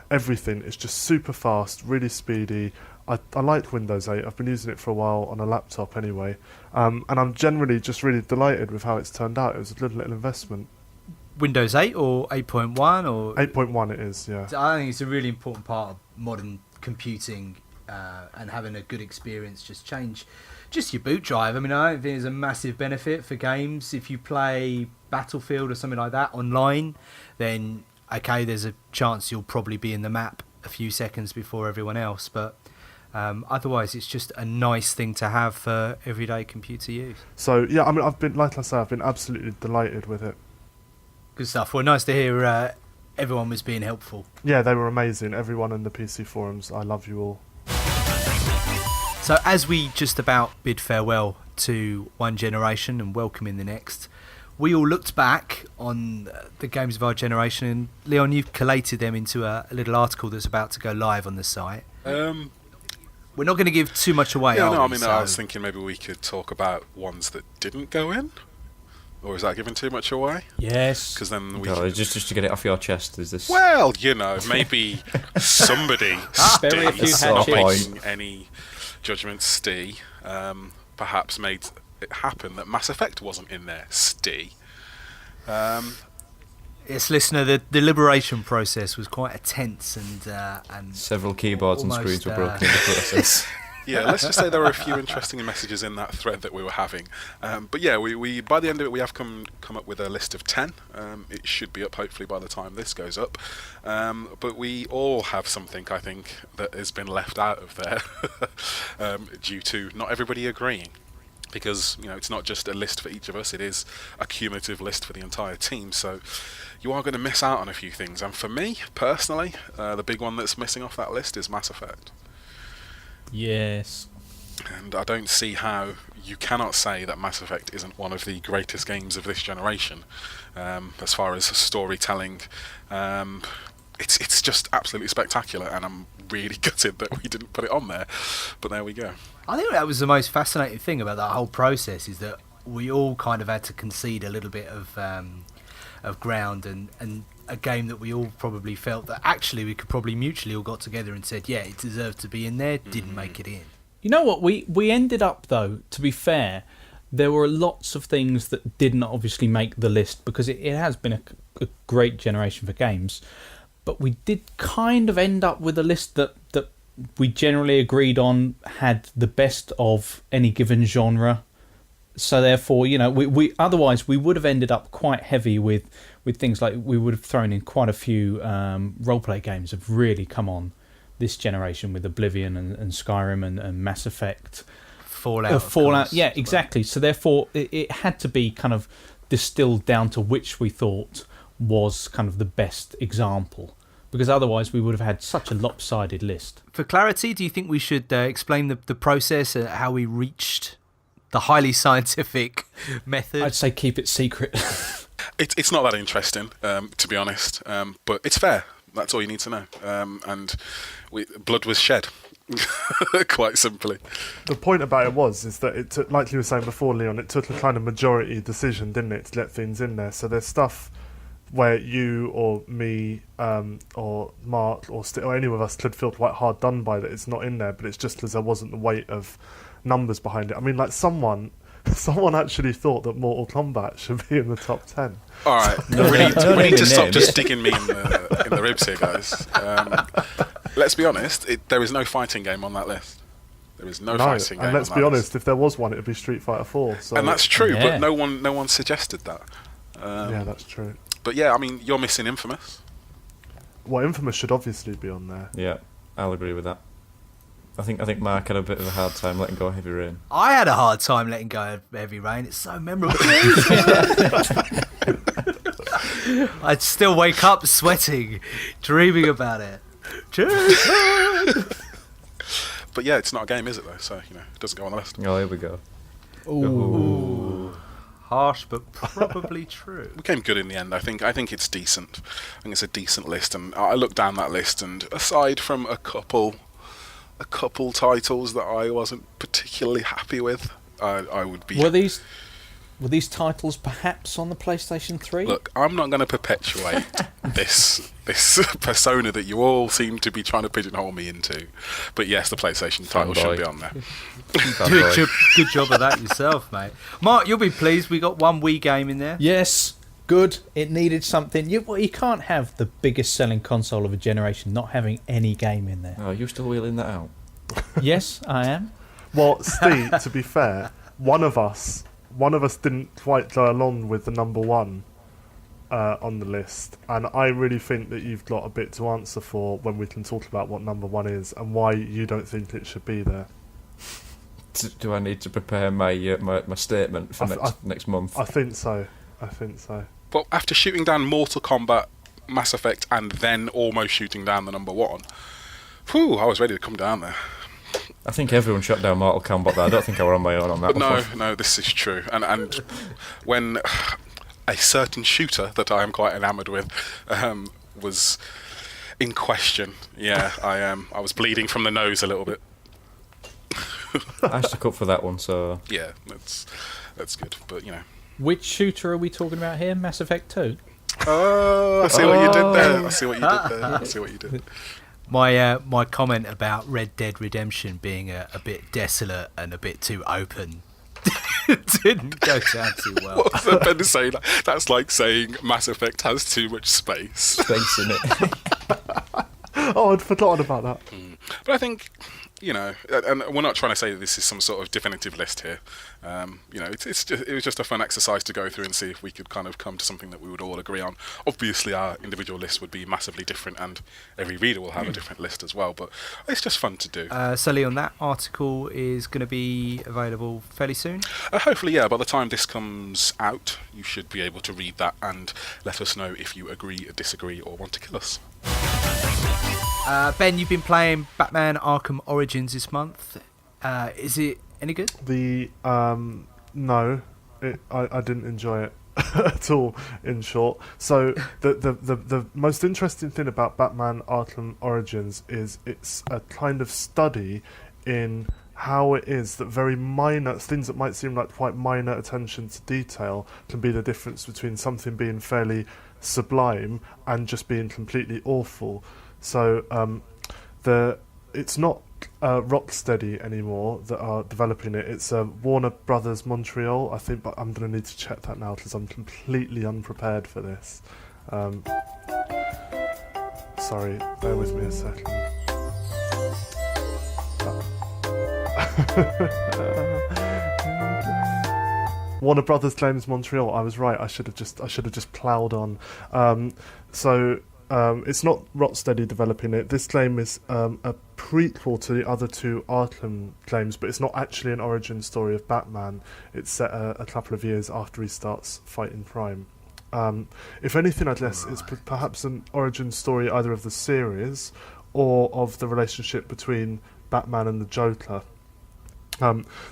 Everything is just super fast, really speedy. I like Windows 8. I've been using it for a while on a laptop anyway, and I'm generally just really delighted with how it's turned out. It was a good little investment. Windows 8 or 8.1 or 8.1 it is, yeah. I think it's a really important part of modern computing, and having a good experience. Change your boot drive. I mean, I don't think there's a massive benefit for games. If you play Battlefield or something like that online, then okay, there's a chance you'll probably be in the map a few seconds before everyone else, but otherwise it's just a nice thing to have for everyday computer use. So yeah, I mean, I've been absolutely delighted with it. Good stuff. Well, nice to hear everyone was being helpful. Yeah, they were amazing. Everyone in the PC forums, I love you all. So as we just about bid farewell to one generation and welcome in the next, we all looked back on the games of our generation, and Leon, you've collated them into a little article that's about to go live on the site. We're not going to give too much away, Yeah, are no, I we? mean, I was thinking maybe we could talk about ones that didn't go in. Or is that giving too much away? Yes. Because then we No, just to get it off your chest, is this... Well, maybe somebody, Very few not handshakes. making any judgments, perhaps made it happen that Mass Effect wasn't in there, Yes, listener, the deliberation process was quite a tense and Several keyboards and almost, screens were broken in the process. Yeah, let's just say there were a few interesting messages in that thread that we were having. But yeah, we by the end of it, we have come up with a list of 10. It should be up, hopefully, by the time this goes up. But we all have something, I think, that has been left out of there due to not everybody agreeing. Because, it's not just a list for each of us, it is a cumulative list for the entire team. So you are going to miss out on a few things. And for me, personally, the big one that's missing off that list is Mass Effect. Yes. And I don't see how you cannot say that Mass Effect isn't one of the greatest games of this generation. As far as storytelling, it's just absolutely spectacular, and I'm really gutted that we didn't put it on there. But there we go. I think that was the most fascinating thing about that whole process, is that we all kind of had to concede a little bit of ground, and a game that we all probably felt that actually we could probably mutually all got together and said, yeah, it deserved to be in there, didn't make it in. You know what? We ended up, though, to be fair, there were lots of things that didn't obviously make the list because it has been a great generation for games. But we did kind of end up with a list that we generally agreed on had the best of any given genre. So therefore, we otherwise we would have ended up quite heavy with things like we would have thrown in quite a few roleplay games have really come on this generation with Oblivion and Skyrim and Mass Effect. Fallout. Fallout, yeah, exactly. So therefore, it had to be kind of distilled down to which we thought was kind of the best example. Because otherwise we would have had such a lopsided list. For clarity, do you think we should explain the process, how we reached the highly scientific method? I'd say keep it secret. It's not that interesting, to be honest, but it's fair. That's all you need to know. And blood was shed, quite simply. The point about it is that it took, like you were saying before, Leon, it took a kind of majority decision, didn't it, to let things in there. So there's stuff where you or me or Mark or any of us could feel quite hard done by that it's not in there, but it's just because there wasn't the weight of numbers behind it. I mean, like someone actually thought that Mortal Kombat should be in the top 10. All right, we need to stop just digging me in the ribs here, guys. let's be honest, there is no fighting game on that list. There is no fighting game. And let's be honest, if there was one, it would be Street Fighter 4. So. And that's true, Yeah. but no one suggested that. Yeah, that's true. But yeah, I mean, you're missing Infamous. Well, Infamous should obviously be on there. Yeah, I'll agree with that. I think Mark had a bit of a hard time letting go of Heavy Rain. I had a hard time letting go of Heavy Rain. It's so memorable. I'd still wake up sweating, dreaming about it. But yeah, it's not a game, is it though? So it doesn't go on the list. Oh, here we go. Ooh. Harsh, but probably true. We came good in the end. I think it's decent. I think it's a decent list, and I looked down that list, and aside from a couple titles that I wasn't particularly happy with, I would be. Were these titles perhaps on the PlayStation 3? Look, I'm not going to perpetuate this persona that you all seem to be trying to pigeonhole me into. But yes, the PlayStation title should be on there. Good job of that yourself, mate. Mark, you'll be pleased we got one Wii game in there. Yes, good. It needed something. You can't have the biggest selling console of a generation not having any game in there. Oh, you're still wheeling that out? Yes, I am. Well, Steve, to be fair, one of us didn't quite go along with the number one on the list, and I really think that you've got a bit to answer for when we can talk about what number one is and why you don't think it should be there. Do I need to prepare my my statement for next month? I think so. But after shooting down Mortal Kombat, Mass Effect, and then almost shooting down the number one, I was ready to come down there. I think everyone shut down Mortal Kombat there. I don't think I were on my own on that one. No, this is true. And when a certain shooter that I am quite enamoured with was in question, I was bleeding from the nose a little bit. I stuck up for that one, so... Yeah, that's good, but Which shooter are we talking about here? Mass Effect 2? Oh, I see what you did there. My comment about Red Dead Redemption being a bit desolate and a bit too open didn't go down too well. What was Ben to say? That's like saying Mass Effect has too much space. Space in it. Oh, I'd forgotten about that. But I think, and we're not trying to say that this is some sort of definitive list here. It was just a fun exercise to go through and see if we could kind of come to something that we would all agree on. Obviously, our individual lists would be massively different, and every reader will have a different list as well. But it's just fun to do. So, Leon, that article is going to be available fairly soon? Hopefully, yeah. By the time this comes out, you should be able to read that and let us know if you agree, disagree, or want to kill us. Ben, you've been playing Batman Arkham Origins this month. Is it any good? No, I didn't enjoy it at all, in short. So the most interesting thing about Batman Arkham Origins is it's a kind of study in how it is that very minor things that might seem like quite minor attention to detail can be the difference between something being fairly sublime and just being completely awful. So it's not Rocksteady anymore that are developing it. It's Warner Brothers Montreal, I think, but I'm going to need to check that now because I'm completely unprepared for this. Sorry, bear with me a second. Warner Brothers claims Montreal. I was right. I should have just ploughed on. It's not Rocksteady developing it. This claim is a prequel to the other two Arkham claims, but it's not actually an origin story of Batman. It's set a couple of years after he starts fighting crime. If anything, I guess it's perhaps an origin story either of the series or of the relationship between Batman and the Joker.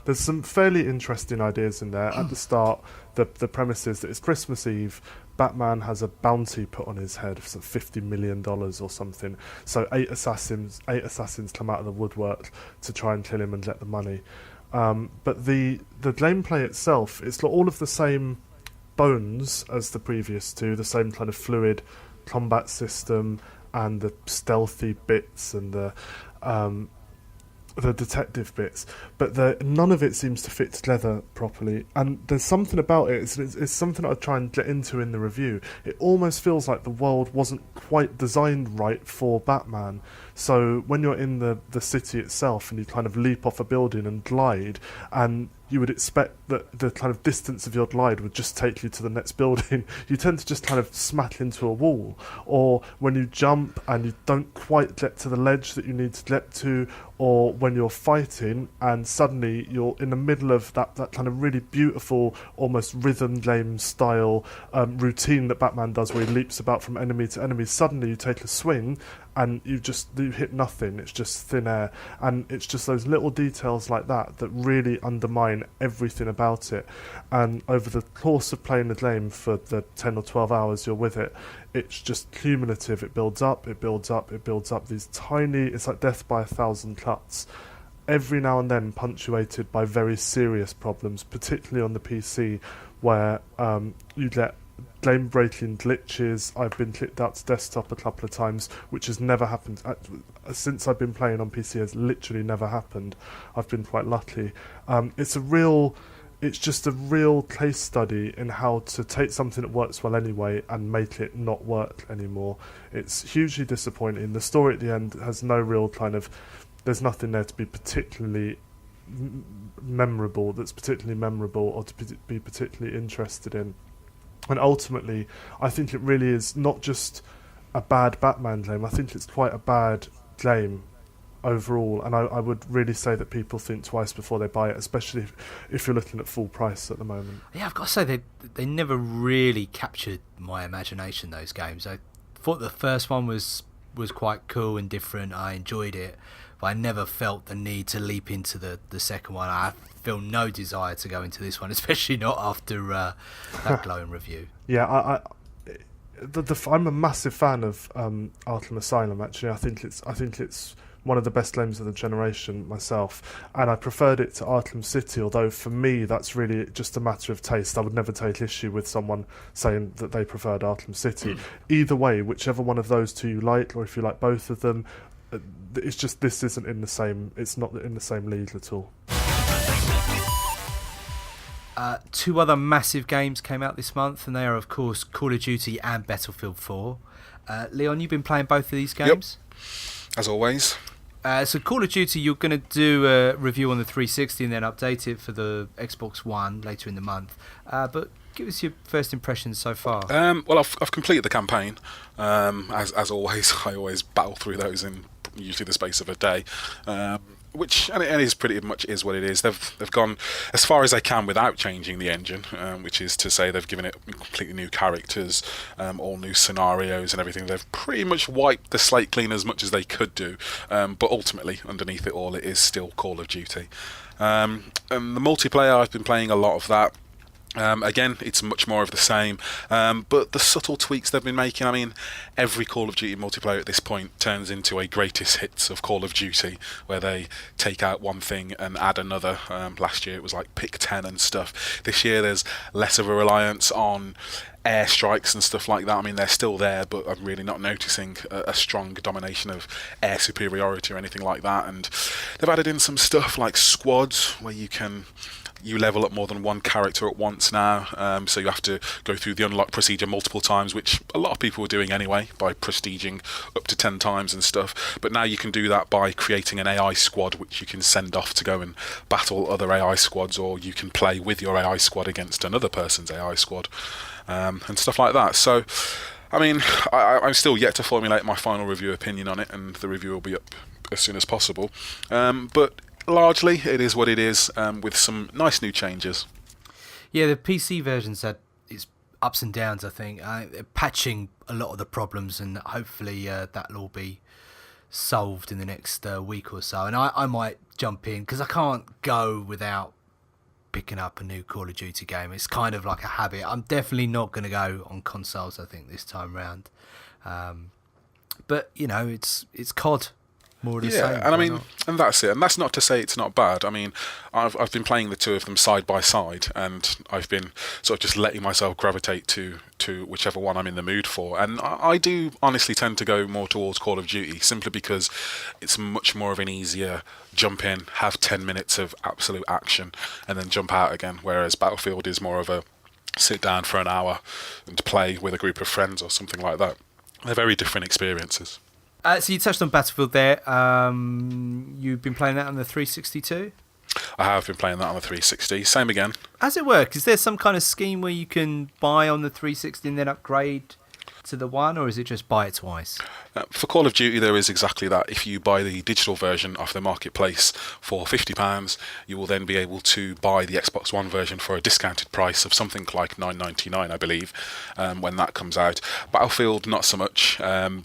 There's some fairly interesting ideas in there. At the start, the premise is that it's Christmas Eve. Batman has a bounty put on his head for $50 million or something. So eight assassins come out of the woodwork to try and kill him and get the money. But the gameplay itself, it's got all of the same bones as the previous two, the same kind of fluid combat system and the stealthy bits and the detective bits, but none of it seems to fit together properly. And there's something about it, it's something I'd try and get into in the review. It almost feels like the world wasn't quite designed right for Batman. So when you're in the city itself and you kind of leap off a building and glide, and you would expect that the kind of distance of your glide would just take you to the next building, you tend to just kind of smack into a wall. Or when you jump and you don't quite get to the ledge that you need to get to, or when you're fighting and suddenly you're in the middle of that kind of really beautiful, almost rhythm game style routine that Batman does, where he leaps about from enemy to enemy. Suddenly you take a swing and you hit nothing. It's just thin air, and it's just those little details like that that really undermine everything about it. And over the course of playing the game for the 10 or 12 hours you're with it, it's just cumulative. It builds up, it builds up, it builds up. These tiny, it's like death by 1,000 cuts, every now and then punctuated by very serious problems, particularly on the PC, where you get game-breaking glitches. I've been clicked out to desktop a couple of times, which has never happened. Since I've been playing on PC, has literally never happened. I've been quite lucky. It's just a real case study in how to take something that works well anyway and make it not work anymore. It's hugely disappointing. The story at the end has no real kind of... There's nothing there to be particularly memorable, or to be particularly interested in. And ultimately, I think it really is not just a bad Batman game. I think it's quite a bad game overall, and I would really say that people think twice before they buy it, especially if you're looking at full price at the moment. Yeah, I've got to say they never really captured my imagination, those games. I thought the first one was quite cool and different. I enjoyed it, but I never felt the need to leap into the second one. I feel no desire to go into this one, especially not after that glowing review. Yeah, I'm a massive fan of Arkham Asylum. Actually, I think it's one of the best games of the generation myself, and I preferred it to Arkham City, although for me that's really just a matter of taste. I would never take issue with someone saying that they preferred Arkham City. Either way, whichever one of those two you like, or if you like both of them, it's just it's not in the same league at all. Two other massive games came out this month, and they are, of course, Call of Duty and Battlefield 4. Leon, you've been playing both of these games? Yep, as always. So Call of Duty, you're going to do a review on the 360 and then update it for the Xbox One later in the month. But give us your first impressions so far. Well, I've completed the campaign. As always, I always battle through those in usually the space of a day. Which and it is pretty much is what it is. They've gone as far as they can without changing the engine, which is to say they've given it completely new characters, all new scenarios and everything. They've pretty much wiped the slate clean as much as they could do, but ultimately underneath it all, it is still Call of Duty. And the multiplayer, I've been playing a lot of that. Again, it's much more of the same, but the subtle tweaks they've been making, I mean, every Call of Duty multiplayer at this point turns into a greatest hits of Call of Duty, where they take out one thing and add another. Last year it was like pick 10 and stuff. This year there's less of a reliance on airstrikes and stuff like that. I mean, they're still there, but I'm really not noticing a strong domination of air superiority or anything like that. And they've added in some stuff like squads, where you level up more than one character at once now, so you have to go through the unlock procedure multiple times, which a lot of people were doing anyway by prestiging up to 10 times and stuff, but now you can do that by creating an AI squad which you can send off to go and battle other AI squads, or you can play with your AI squad against another person's AI squad, and stuff like that. So I mean, I'm still yet to formulate my final review opinion on it, and the review will be up as soon as possible, but largely it is what it is, with some nice new changes. Yeah, the PC version's had its ups and downs, I think. They're patching a lot of the problems, and hopefully that'll all be solved in the next week or so. And I might jump in, because I can't go without picking up a new Call of Duty game. It's kind of like a habit. I'm definitely not going to go on consoles, I think, this time round. But, you know, it's COD. More of the same, and I mean, and that's it. And that's not to say it's not bad. I mean, I've been playing the two of them side by side, and I've been sort of just letting myself gravitate to whichever one I'm in the mood for. And I do honestly tend to go more towards Call of Duty, simply because it's much more of an easier jump in, have 10 minutes of absolute action, and then jump out again. Whereas Battlefield is more of a sit down for an hour and play with a group of friends or something like that. They're very different experiences. So you touched on Battlefield there. You've been playing that on the 362? I have been playing that on the 360. Same again. How's it work? Is there some kind of scheme where you can buy on the 360 and then upgrade to the one, or is it just buy it twice? For Call of Duty, there is exactly that. If you buy the digital version off the marketplace for £50, you will then be able to buy the Xbox One version for a discounted price of something like $9.99, I believe, when that comes out. Battlefield, not so much.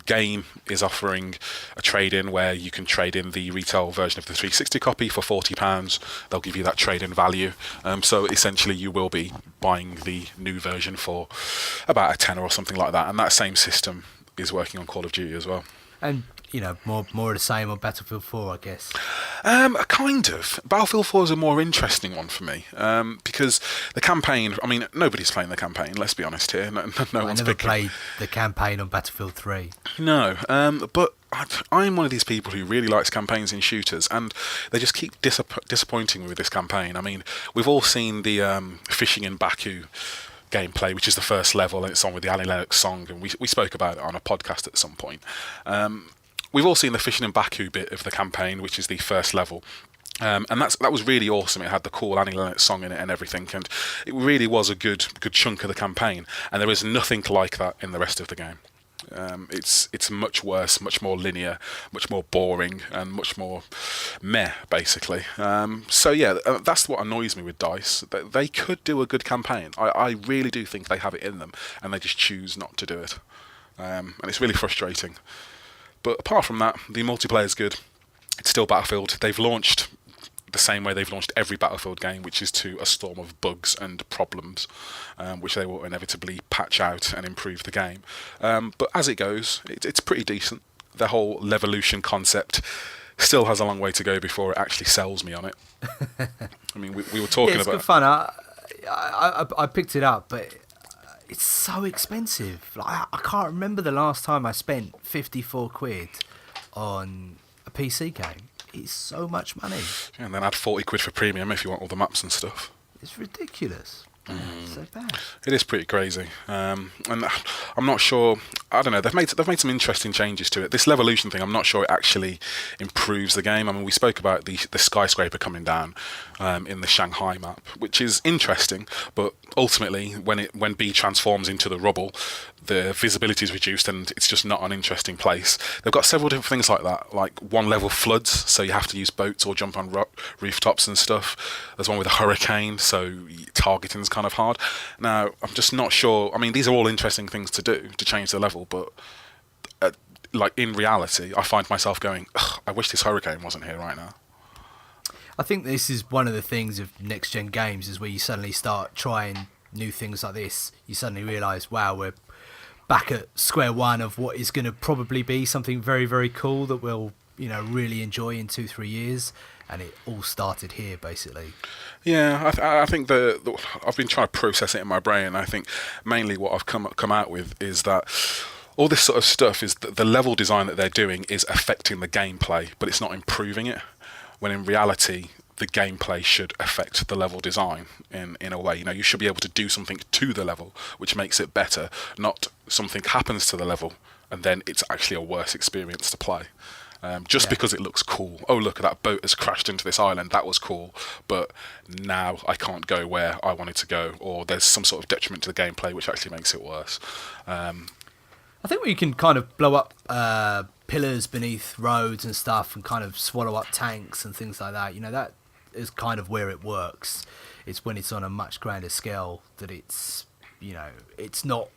Game is offering a trade-in where you can trade in the retail version of the 360 copy for £40. They'll give you that trade-in value. So essentially, you will be buying the new version for about a tenner or something like that. And that same system is working on Call of Duty as well. And, you know, more of the same on Battlefield 4, I guess. Kind of. Battlefield 4 is a more interesting one for me, because the campaign, I mean, nobody's playing the campaign, let's be honest here. No I one's never picking. played the campaign on Battlefield 3. No, but I'm one of these people who really likes campaigns in shooters, and they just keep disappointing me with this campaign. I mean, we've all seen the Fishing in Baku gameplay, which is the first level, and it's on with the Annie Lennox song, and we spoke about it on a podcast at some point. We've all seen the Fishing in Baku bit of the campaign, which is the first level. And that was really awesome. It had the cool Annie Lennox song in it and everything, and it really was a good chunk of the campaign. And there is nothing like that in the rest of the game. It's much worse, much more linear, much more boring, and much more meh, basically. So yeah, that's what annoys me with DICE. They could do a good campaign. I really do think they have it in them, and they just choose not to do it. And it's really frustrating. But apart from that, the multiplayer is good. It's still Battlefield. They've launched the same way they've launched every Battlefield game, which is to a storm of bugs and problems, which they will inevitably patch out and improve the game. But as it goes, it's pretty decent. The whole Levolution concept still has a long way to go before it actually sells me on it. I mean, we were talking it's about... good fun. I picked it up, but it's so expensive. Like, I can't remember the last time I spent 54 quid on a PC game. It's so much money. Yeah, and then add 40 quid for premium if you want all the maps and stuff. It's ridiculous. It's so bad. It is pretty crazy, and I'm not sure. I don't know. They've made some interesting changes to it. This Levolution thing, I'm not sure it actually improves the game. I mean, we spoke about the skyscraper coming down in the Shanghai map, which is interesting, but ultimately, when B transforms into the rubble, the visibility is reduced and it's just not an interesting place. They've got several different things like that, like one level floods, so you have to use boats or jump on rooftops and stuff. There's one with a hurricane, so targeting's kind of hard. Now, I'm just not sure. I mean, these are all interesting things to do to change the level, but like in reality, I find myself going, I wish this hurricane wasn't here right now. I think this is one of the things of next gen games, is where you suddenly start trying new things like this. You suddenly realise, wow, we're back at square one of what is going to probably be something very, very cool that we'll, you know, really enjoy in 2-3 years. And it all started here, basically. Yeah, I think I've been trying to process it in my brain, and I think mainly what I've come out with is that all this sort of stuff is that the level design that they're doing is affecting the gameplay, but it's not improving it. When in reality, the gameplay should affect the level design in a way. You know, you should be able to do something to the level which makes it better, not something happens to the level and then it's actually a worse experience to play. Because it looks cool. Oh, look, that boat has crashed into this island. That was cool. But now I can't go where I wanted to go, or there's some sort of detriment to the gameplay which actually makes it worse. I think we can kind of blow up pillars beneath roads and stuff and kind of swallow up tanks and things like that. You know, that is kind of where it works. It's when it's on a much grander scale that it's, you know, it's not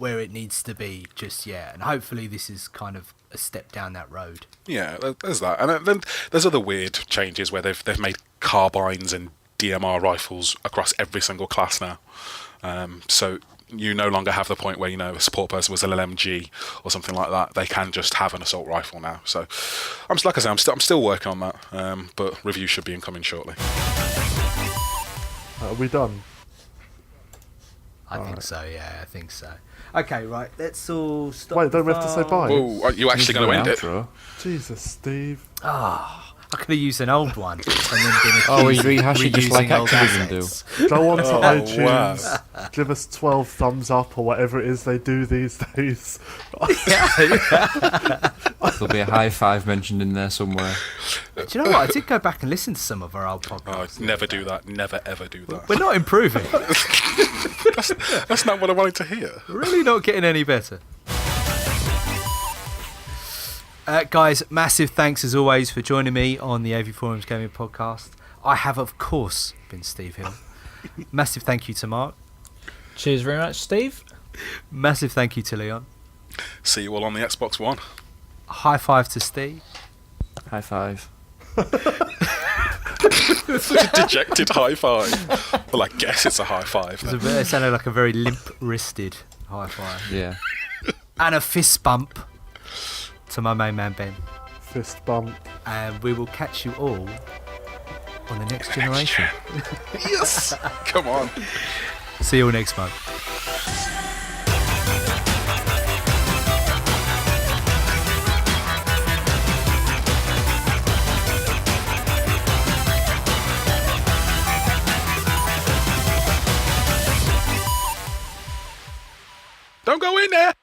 where it needs to be just yet. And hopefully this is kind of a step down that road. Yeah, there's that. And then there's other weird changes where they've made carbines and DMR rifles across every single class now. So you no longer have the point where, you know, a support person was an LMG or something like that. They can just have an assault rifle now. So, I'm still working on that, but review should be incoming shortly. Are we done? I think so, yeah, I think so. Okay, right, let's all stop. Wait, don't we have to say bye? Oh, are you actually going to end it? Jesus, Steve. Okay, I could have used an old one and then been Oh, accused we of rehash it just like reusing old Activision do. assets. Go on to Oh, iTunes, give us 12 thumbs up or whatever it is they do these days. There'll be a high five mentioned in there somewhere. Do you know what? I did go back and listen to some of our old podcasts. Never do that. Never ever do that. We're not improving. That's not what I wanted to hear. We're really not getting any better. Guys, massive thanks as always for joining me on the AVForums Gaming Podcast. I have, of course, been Steve Hill. Massive thank you to Mark. Cheers very much, Steve. Massive thank you to Leon. See you all on the Xbox One. High five to Steve. High five. Such a dejected high five. Well, I guess it's a high five. Then. It sounded like a very limp-wristed high five. Yeah. And a fist bump to my main man Ben. Fist bump. And we will catch you all on the next generation. Yes! Come on. See you all next month. Don't go in there!